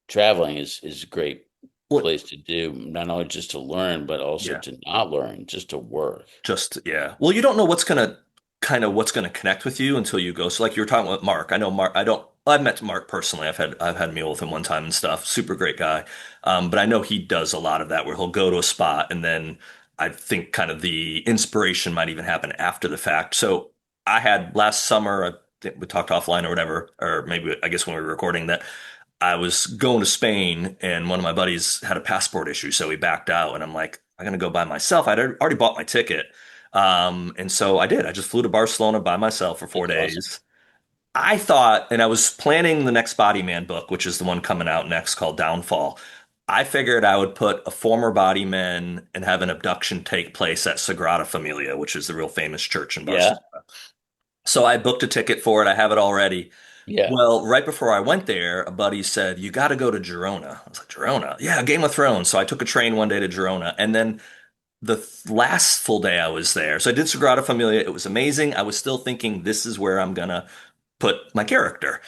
traveling is a great Well, place to do, not only just to learn, but also yeah. to not learn, just to work. Just yeah. Well, you don't know what's gonna connect with you until you go. So like you were talking with Mark. I know Mark. I don't. I've met Mark personally. I've had a meal with him one time and stuff. Super great guy. But I know he does a lot of that where he'll go to a spot and then I think kind of the inspiration might even happen after the fact. So I had last summer. I think we talked offline or whatever, or maybe I guess when we were recording that. I was going to Spain and one of my buddies had a passport issue, so he backed out. And I'm like, I'm gonna go by myself. I'd already bought my ticket. And so I did. I just flew to Barcelona by myself for four That's awesome. days. I thought, and I was planning the next Body Man book, which is the one coming out next called Downfall. I figured I would put a former body man and have an abduction take place at Sagrada Familia, which is the real famous church in Yeah, Barcelona. So I booked a ticket for it. I have it already. yeah, Well, right before I went there, a buddy said, "You got to go to Girona." I was like, "Girona?" Yeah, Game of Thrones. So I took a train one day to Girona. And then last full day I was there. So I did Sagrada Familia. It was amazing. I was still thinking, this is where I'm going to put my character.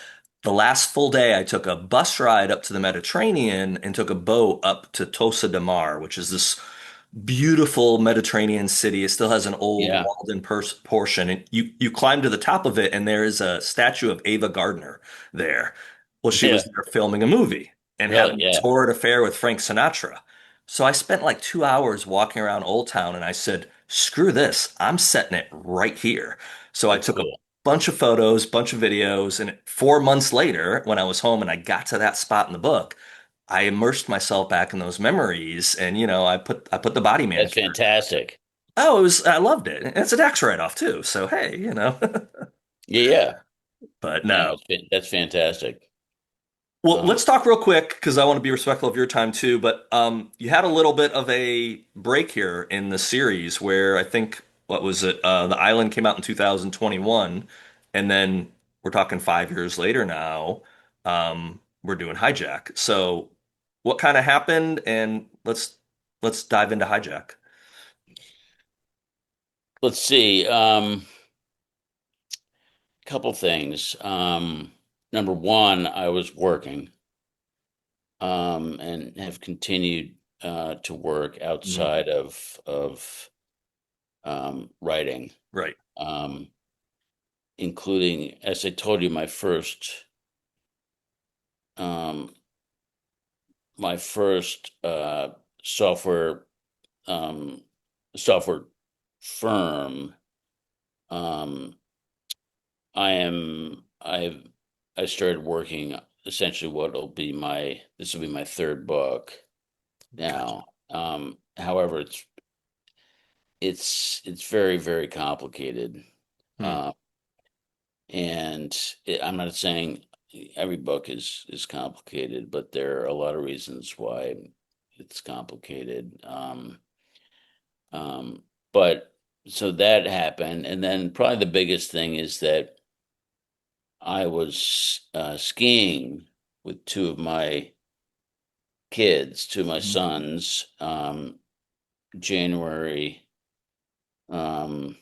The last full day, I took a bus ride up to the Mediterranean and took a boat up to Tossa de Mar, which is this beautiful Mediterranean city. It still has an old yeah, walled-in portion, and you climb to the top of it, and there is a statue of Ava Gardner there. Well, she yeah. was there filming a movie and Really, having a yeah. torrid affair with Frank Sinatra. So I spent like 2 hours walking around Old Town, and I said, "Screw this! I'm setting it right here." So I Oh, took a cool. bunch of photos, bunch of videos, and 4 months later, when I was home and I got to that spot in the book. I immersed myself back in those memories, and I put the body man That's character. fantastic. Oh, I loved it. And it's a tax write-off too. So hey. Yeah, yeah. But No, no. that's fantastic. Well, Um, let's talk real quick because I want to be respectful of your time too. But you had a little bit of a break here in the series where I think what was it? The Island came out in 2021, and then we're talking 5 years later now. We're doing Hijack. So what kind of happened? And let's dive into Hijack. let's see. Couple things. Number one, I was working, and have continued to work Mhm. outside of writing, Right. um, including, as I told you, um, my first software um, software firm. Um, I've I started working essentially this will be my third book Gotcha. now. However, it's very, very complicated. Hmm. Uh, and I'm not saying every book is complicated, but there are a lot of reasons why it's complicated. Um, but so that happened, and then probably the biggest thing is that I was skiing with two of my kids, two of my Mhm. sons, January, um,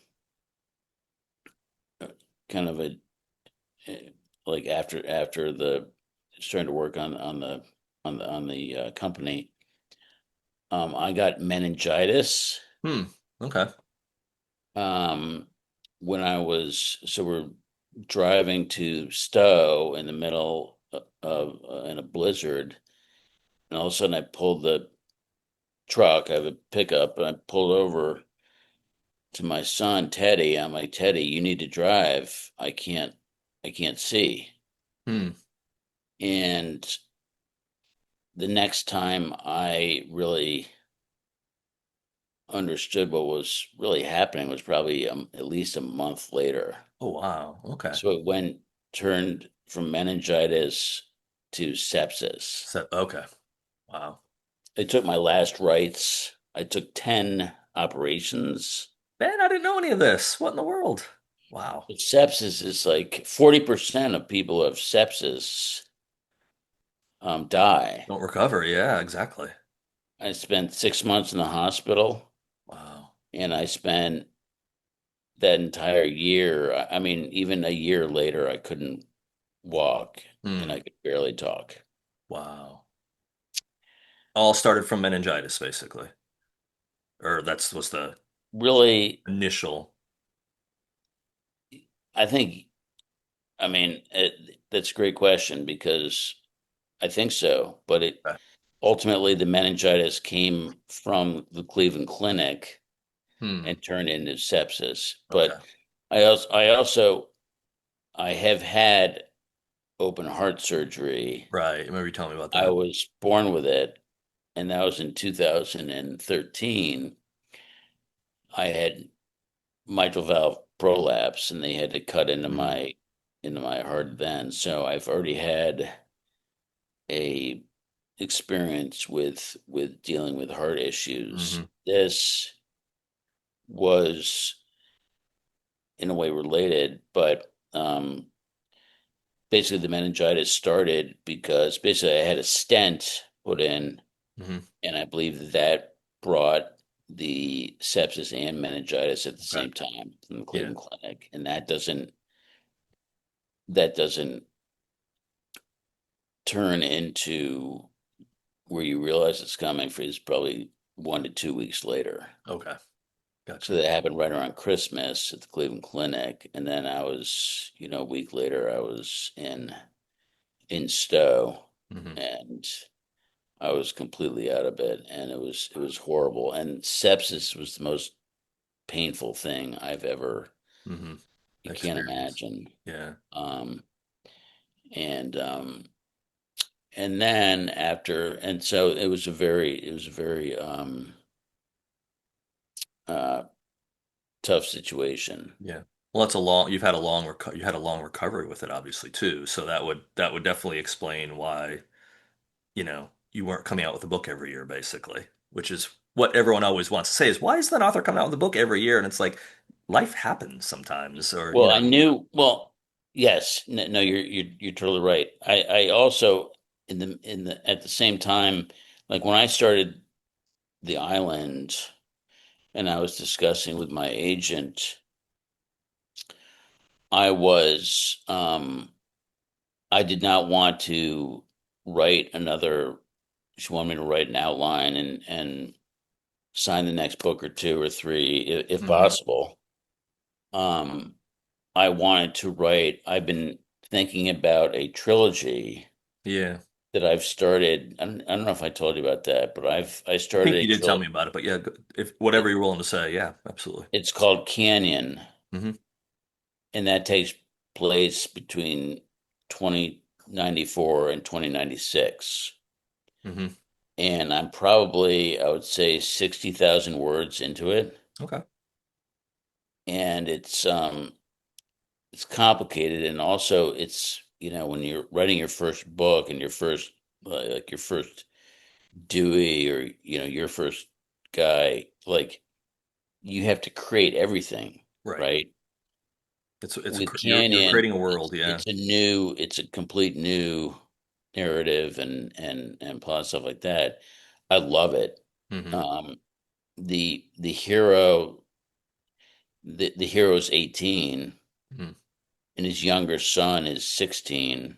kind of a like after the starting to work on the company. I got meningitis. Hmm. Okay. Um, when I was so we're driving to Stowe in the middle of in a blizzard, and all of a sudden I pulled the truck. I have a pickup, and I pulled over to my son Teddy. I'm like, Teddy, you need to drive. I can't see. Hmm. And the next time I really understood what was really happening was probably at least a month later. Oh, wow. Okay. So it turned from meningitis to sepsis. So, okay. Wow. I took my last rites. I took 10 operations. Man, I didn't know any of this. What in the world? Wow. But sepsis is like 40% of people who have sepsis die. Don't recover. Yeah, exactly. I spent 6 months in the hospital, Wow. and I spent that entire year. I mean, even a year later, I couldn't walk and Hmm. I could barely talk. Wow. All started from meningitis, basically. Or that's was the Really, initial. I think, I mean, that's a great question because I think so, but it Okay. ultimately the meningitis came from the Cleveland Clinic Hmm. and turned into sepsis. Okay. But I have had open heart surgery. Right. Remember you telling me about I that? was born with it, and that was in 2013. I had mitral valve prolapse, and they had to cut Hmm. into my heart then. So I've already had a experience with dealing with heart issues. Hmm. This was in a way related, but basically the meningitis started because basically I had a stent put in, Hmm. and I believe that brought the sepsis and meningitis at the Okay. same time from the Yeah. Cleveland Clinic, and that doesn't turn into where you realize it's coming for is probably 1 to 2 weeks later. Okay. So Gotcha. that happened right around Christmas at the Cleveland Clinic, and then I was, a week later, I was in Stowe, Hmm. and I was completely out of it, and it was horrible. And sepsis was the most painful thing I've ever. Hmm. You can't Experience. imagine. Yeah. Um, and then after, and so it was a very uh, tough situation. Yeah. Well, that's a long, you've had a long, you had a long recovery with it, obviously, too. So that would definitely explain why, you weren't coming out with a book every year, basically, which is what everyone always wants to say is, why is that author coming out with a book every year? And it's like, life happens sometimes, or, Well, I knew. Well, yes, no, you're totally right. I also in the at the same time, like when I started the island, and I was discussing with my agent, I was I did not want to write another. She wanted me to write an outline and sign the next book or two or three, if hmm. possible. Um, I wanted to write. I've been thinking about a trilogy Yeah. that I've started. I don't know if I told you about that, but I I started think a you did tell trilogy. me about it, but yeah, if whatever you're willing to say, yeah, absolutely. It's called Canyon, Hmm. and that takes place between 2094 and 2096. Hmm. And I'm probably, I would say, 60,000 words into it, Okay. and it's complicated, and also it's when you're writing your first book and your first like your first Dewey or your first guy, like you have to create everything, Right. right? It's With you're Canyon, creating a world, it's yeah. it's a complete new narrative and plot stuff like that. I love it. Hmm. Um, the hero the hero's 18 Hmm. and his younger son is 16,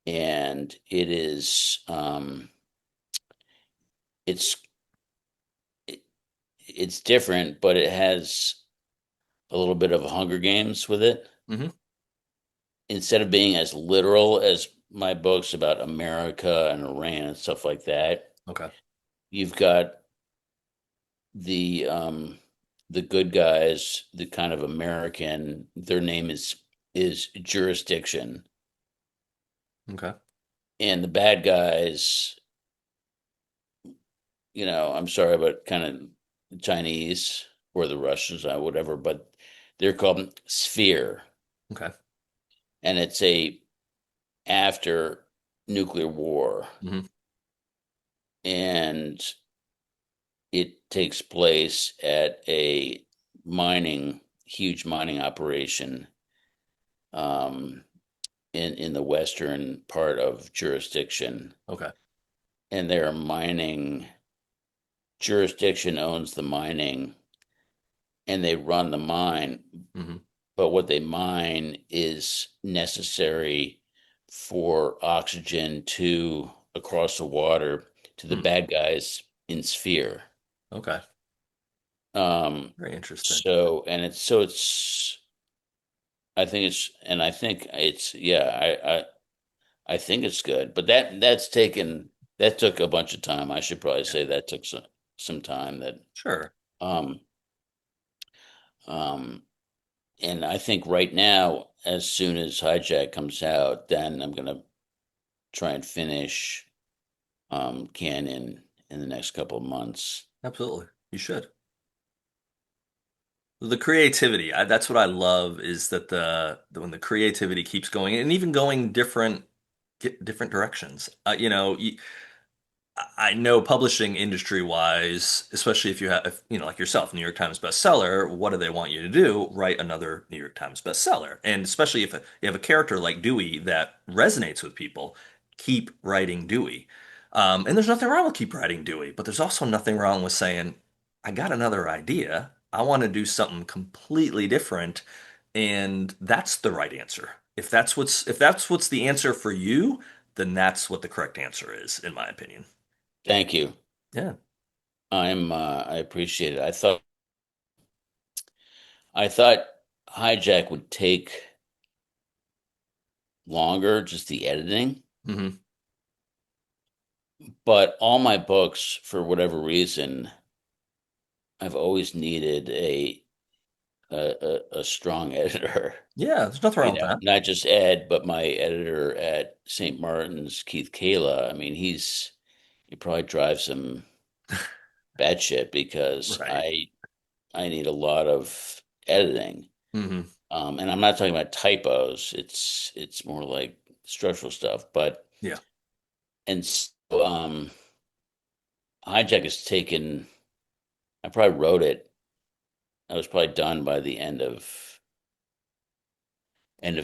and it's it, it's different, but it has a little bit of Hunger Games with it. Hmm. Instead of being as literal as my books about America and Iran and stuff like that, Okay. you've got the um the good guys, the kind of American, their name is Jurisdiction, Okay. and the bad guys, I'm sorry, but kind of Chinese or the Russians or whatever, but they're called Sphere, Okay. and it's a after nuclear war, Hmm. and it takes place at a huge mining operation, um, in the western part of jurisdiction, Okay. and they're mining. Jurisdiction owns the mining, and they run the mine, Hmm. but what they mine is necessary for oxygen to across the water to the Hmm. bad guys in Sphere. Okay. Um, Very interesting. so and it's so it's I think it's and I think it's yeah, I think it's good. But that took a bunch of time. I should probably Yeah. say that took some time that Sure. um um and I think right now, as soon as Hijack comes out, then I'm gonna try and finish Canon in the next couple of months. Absolutely. You should. The creativity, that's what I love is that when the creativity keeps going and even going different directions. I know publishing industry wise, especially if you have, like yourself, New York Times bestseller, what do they want you to do? Write another New York Times bestseller. And especially if you have a character like Dewey that resonates with people, keep writing Dewey. And there's nothing wrong with keep writing Dewey, but there's also nothing wrong with saying, I got another idea. I want to do something completely different. And that's the right answer. If that's what's the answer for you, then that's what the correct answer is, in my opinion. Thank you. Yeah. I appreciate it. I thought Hijack would take longer, just the editing, Hmm. but all my books, for whatever reason, I've always needed a strong editor. Yeah, there's nothing wrong with that. Not just Ed, but my editor at St. Martin's, Keith Kayla. I mean, he probably drives him batshit because Right. I need a lot of editing. Hmm. And I'm not talking about typos. It's more like structural stuff. But Yeah. and so, Hijack has taken. I probably wrote it. I was probably done by the end of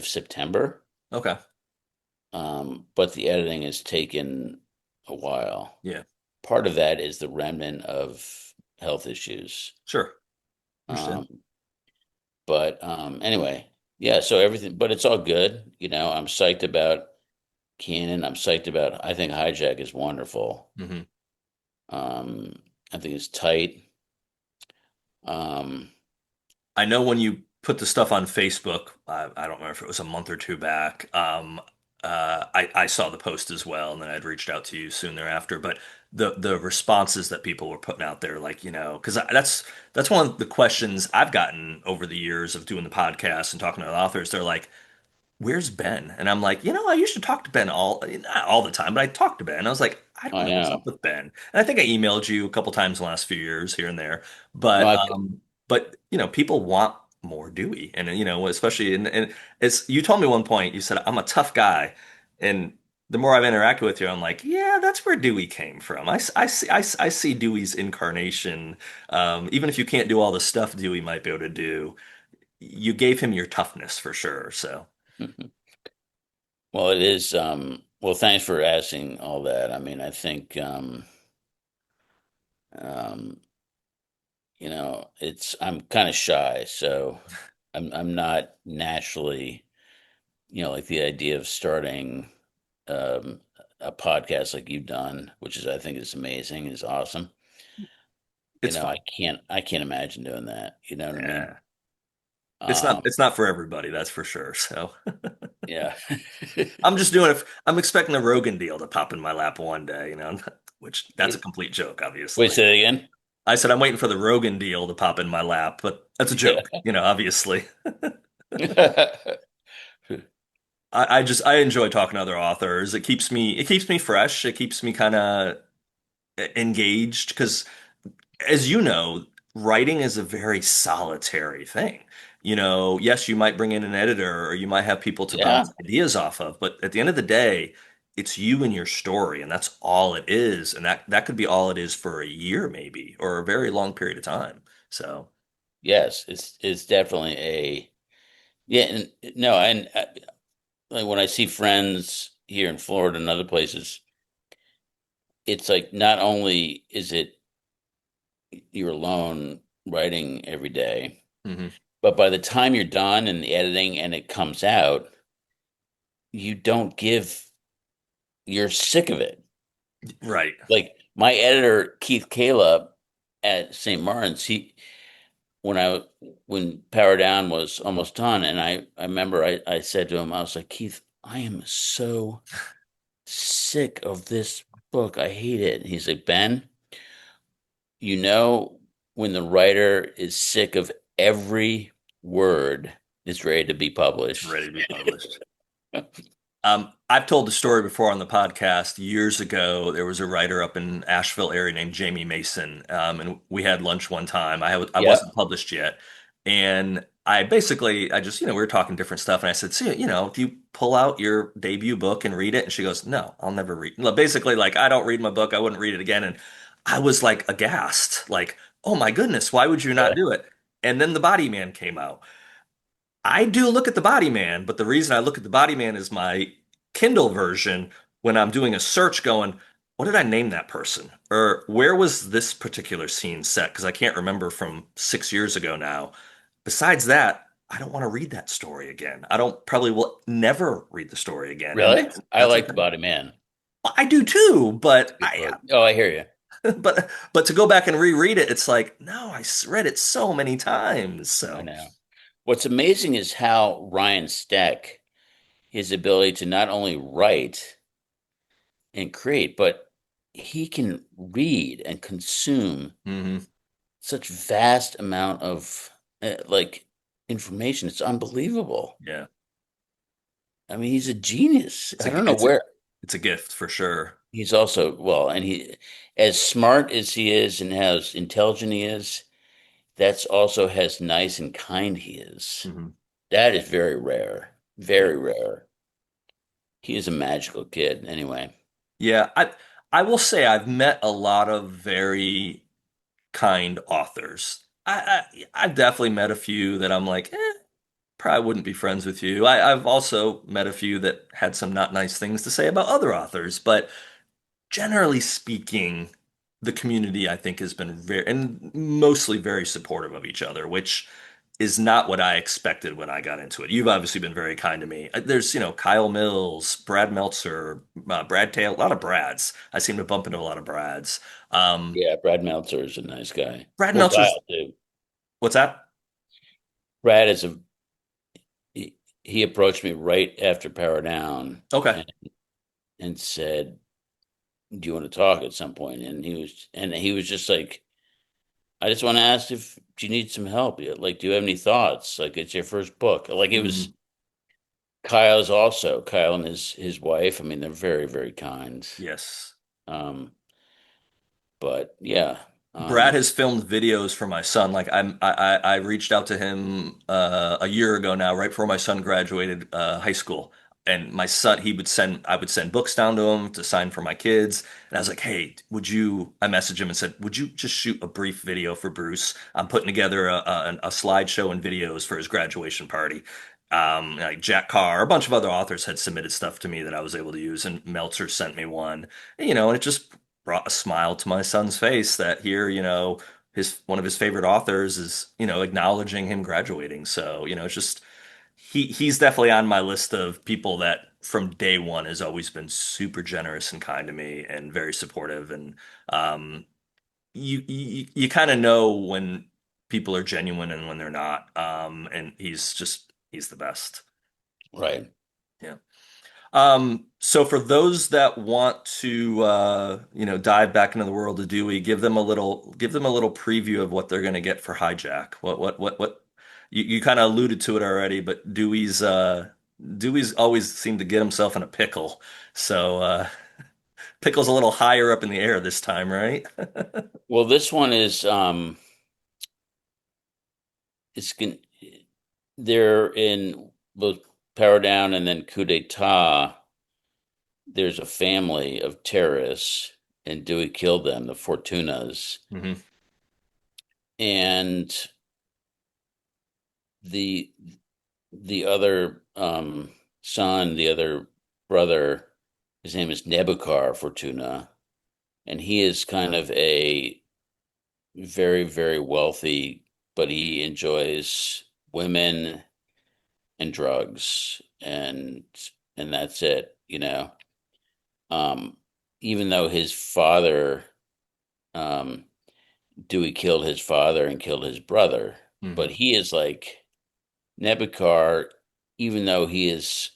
September. Okay. But the editing has taken a while. Yeah. Part of that is the remnant of health issues. Sure. Understand. Um, but anyway, yeah. So everything, but it's all good. I'm psyched about Canon. I'm psyched about. I think Hijack is wonderful. Hmm. Um, I think it's tight. Um, I know when you put the stuff on Facebook, I don't remember if it was a month or two back. I saw the post as well, and then I'd reached out to you soon thereafter. But the responses that people were putting out there, like because that's one of the questions I've gotten over the years of doing the podcast and talking to the authors. They're like, where's Ben? And I'm like, I used to talk to Ben not all the time, but I talked to Ben. I was like, I don't I know what's up know. with Ben. And I think I emailed you a couple times in the last few years here and there. Well, But but people want more Dewey. And especially and it's you told me one point, you said I'm a tough guy. And the more I've interacted with you, I'm like, yeah, that's where Dewey came from. I see Dewey's incarnation. Even if you can't do all the stuff Dewey might be able to do, you gave him your toughness for sure. So Well, it is. Well, thanks for asking all that. I mean, I think um, it's I'm kind of shy, so I'm not naturally, like the idea of starting um, a podcast like you've done, which is I think is amazing, is awesome. it's I fun. can't imagine doing that. You know what I mean? Yeah. Um, It's not for everybody, that's for sure. So yeah. I'm just doing it. I'm expecting a Rogan deal to pop in my lap one day, which that's a complete joke, Wait, obviously. say that again? I said I'm waiting for the Rogan deal to pop in my lap, but that's a Yeah. joke, obviously. I enjoy talking to other authors. It keeps me fresh. It keeps me kind of engaged because as you know, writing is a very solitary thing. Yes, you might bring in an editor or you might have people to Yeah. bounce ideas off of, but at the end of the day, it's you and your story, and that's all it is. And that could be all it is for a year, maybe, or a very long period of time. So Yes, it's definitely yeah, and no, and like when I see friends here in Florida and other places, it's like not only is it you're alone writing every day, mhm. but by the time you're done and the editing and it comes out, you don't give, you're sick of it. Right. Like my editor, Keith Caleb at St. Martin's, when I when Power Down was almost done, and I remember I said to him, I was like, Keith, I am so sick of this book. I hate it. And he's like, Ben, you know when the writer is sick of every word, it's ready to be It's published. ready to be published. I've told the story before on the podcast. Years ago, there was a writer up in Asheville area named Jamie Mason, and we had lunch one time. I Yep. wasn't published yet, and I just we were talking different stuff, and I said, "See, do you pull out your debut book and read it?" And she goes, "No, I'll never read." Well, basically, like I don't read my book, I wouldn't read it again, and I was like aghast, like, "Oh my goodness, why would you not Yeah. do it?" And then The Body Man came out. I do look at the Body Man, but the reason I look at the Body Man is my Kindle version when I'm doing a search going, what did I name that person? Or where was this particular scene set? Because I can't remember from 6 years ago now. Besides that, I don't want to read that story again. I don't probably will never read the story again. And Really? I that's like The okay. Body Man. I do too, but Good book. Oh, I hear you. but to go back and reread it, it's like, no, read it so many times. I So know. What's amazing is how Ryan Steck, his ability to not only write and create, but he can read and consume mhm, such vast amount of like information. It's unbelievable. yeah. I mean, he's a genius. It's I a don't know it's a where it's a gift for sure. he's also well, and he, as smart as he is and as intelligent he is, that's also as nice and kind he is. Hmm. That is very rare. Yeah. Very rare. He is a magical kid. Anyway, Yeah, I will say I've met a lot of very kind authors. I've definitely met a few that I'm like, probably wouldn't be friends with you. I've also met a few that had some not nice things to say about other authors, but generally speaking, the community I think has been very and mostly very supportive of each other, which is not what I expected when I got into it. You've obviously been very kind to me. There's, Kyle Mills, Brad Meltzer, Brad Taylor, a lot of Brads. I seem to bump into a lot of Brads. Um, yeah, Brad Meltzer is a nice guy. Brad Well, Meltzer's, Kyle too. what's that? Brad is a he approached me right after Power Down Okay. and said, "Do you want to talk at some point?" And he was just like, "I just want to ask if do you need some help? Like, do you have any thoughts? Like, it's your first book." Like, it was Mhm. Kyle and his wife. I mean, they're very very kind. Yes. Um, but yeah. Brad Um, has filmed videos for my son. Like I reached out to him a year ago now, right before my son graduated high school. And my son, I would send books down to him to sign for my kids. And I was like, hey, would you? I messaged him and said, would you just shoot a brief video for Bruce? I'm putting together a slideshow and videos for his graduation party. Like Jack Carr, a bunch of other authors had submitted stuff to me that I was able to use, and Meltzer sent me one. And it just brought a smile to my son's face that here, his one of his favorite authors is, acknowledging him graduating. So, it's just he's definitely on my list of people that from day one has always been super generous and kind to me and very supportive. And you kind of know when people are genuine and when they're not. And he's the best. right. Yeah. So for those that want to, dive back into the world of Dewey, give them a little preview of what they're going to get for Hijack. What you kind of alluded to it already, but Dewey's always seemed to get himself in a pickle. So, pickle's a little higher up in the air this time, right? Well, this one is it's gon- they're in both Power Down and then Coup d'etat. There's a family of terrorists, and Dewey killed them, the Fortunas, Hmm. and the the other son, the other brother, his name is Nebukar Fortuna, and he is kind of a very, very wealthy, but he enjoys women and drugs, and that's it. Um, Even though his father, um, Dewey killed his father and killed his brother, Hmm. but he is like Nebukar, even though he is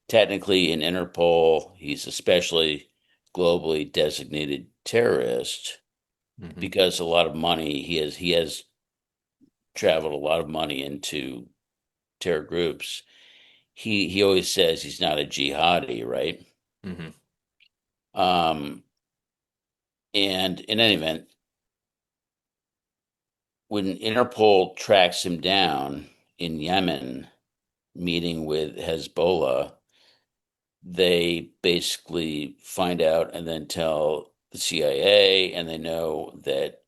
technically in Interpol, he's especially globally designated terrorist Hmm. because a lot of money he has traveled a lot of money into terror groups. He always says he's not a jihadi, right? Hmm. Um, and in any event, when Interpol tracks him down in Yemen, meeting with Hezbollah, they basically find out and then tell the CIA, and they know that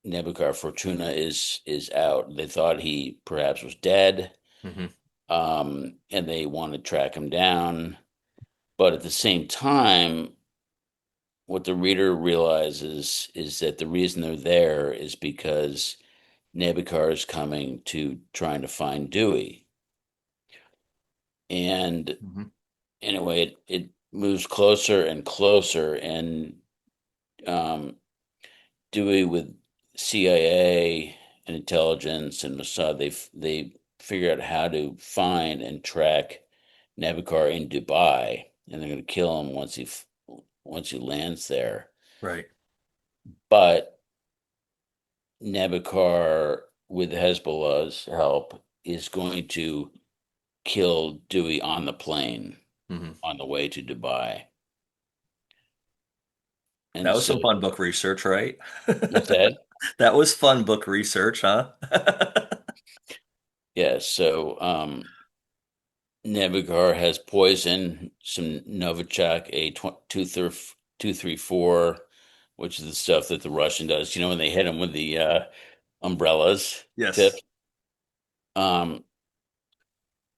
Nebukar Fortuna is out. They thought he perhaps was dead, Hmm. and they want to track him down. But at the same time, what the reader realizes is that the reason they're there is because Nebukar is coming to trying to find Dewey. And Hmm. anyway, it moves closer and closer, and um, Dewey with CIA and intelligence and Mossad, they figure out how to find and track Nebukar in Dubai, and they're going to kill him once he lands there. Right. But Nebukar, with Hezbollah's help, is going to kill Dewey on the plane Hmm. on the way to Dubai. That And was so, some fun book research, right? what's that? That was fun book research, huh? Yeah, so Nebukar has poison, some Novichok A234, which is the stuff that the Russian does. You know, when they hit him with the umbrellas Yes. tip. Um,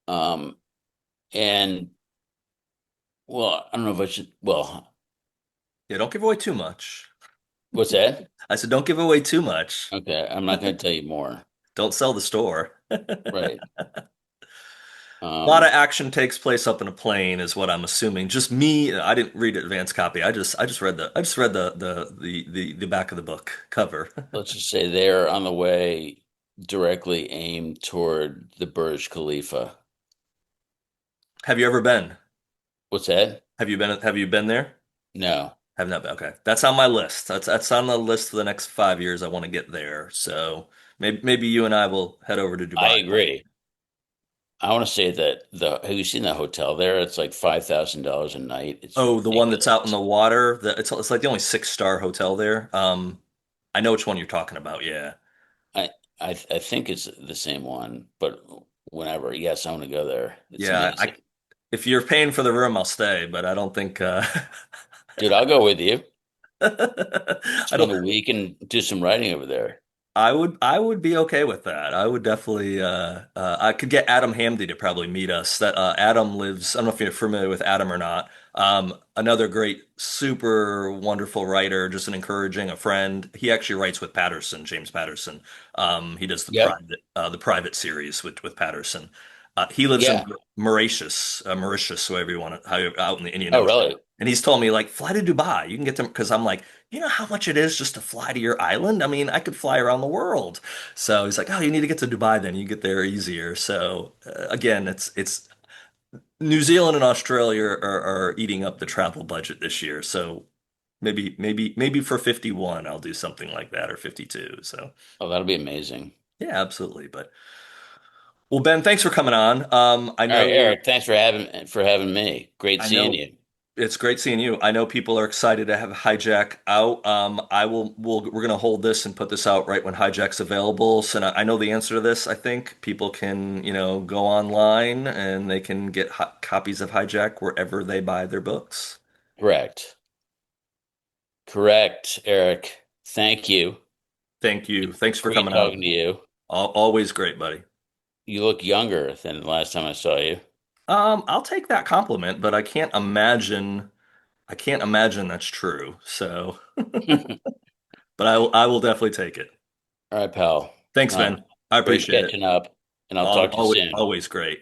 um, and well, I don't know if I should. Well, Yeah, don't give away too much. what's that? I said, don't give away too much. Okay, I'm not going to tell you more. Don't sell the store. Right. A lot of Um, action takes place up in a plane, is what I'm assuming. Just me, I didn't read advanced copy. I just read the back of the book cover. let's just say they're on the way directly aimed toward the Burj Khalifa. Have you ever been? What's that? Have you been there? No, Have not been. Okay. That's on my list. That's on the list for the next 5 years. I want to get there. So maybe you and I will head over to I Dubai. agree. I want to say that have you seen the hotel there? It's like $5,000 a night. It's Oh, the one that's out in ridiculous. the water. It's like the only 6-star hotel there. I know which one you're talking about. Yeah. I I think it's the same one, but whenever, yes, I want to go there. It's Yeah. amazing. If you're paying for the room, I'll stay, but I don't think, Dude, I'll go with you. I Spend don't, a week and do some writing over there. I would be okay with that. I would definitely I could get Adam Hamdy to probably meet us. That Adam lives, I don't know if you're familiar with Adam or not. Another great, super wonderful writer, just an encouraging, a friend. He actually writes with Patterson, James Patterson. He does Yep. the private series with Patterson. He lives in Yeah. Mauritius, whatever you want to, out in the Indian Oh, Ocean. really? And he's told me like fly to Dubai. You can get them because I'm like, you know how much it is just to fly to your island? I mean, I could fly around the world. So he's like, oh, you need to get to Dubai then. You get there easier. So again, it's New Zealand and Australia are eating up the travel budget this year. So maybe for 51, I'll do something like that or 52. So Oh, that'll be amazing. yeah, absolutely. But well, Ben, thanks for coming on. All right, Eric, thanks for having me. Great I seeing know you. it's great seeing you. I know people are excited to have Hijack out. We're gonna hold this and put this out right when Hijack's available. So I know the answer to this. I think people can, go online and they can get copies of Hijack wherever they buy their books. Correct. Correct, Eric. Thank you. Thank you. Thanks for Great coming talking on. to you. Always great, buddy. You look younger than the last time I saw you. I'll take that compliment, but I can't imagine that's true. So, but I will definitely take it. All right, pal. Thanks, Ben. I Great appreciate it. catching up, and I'll talk to you Always, soon. always great.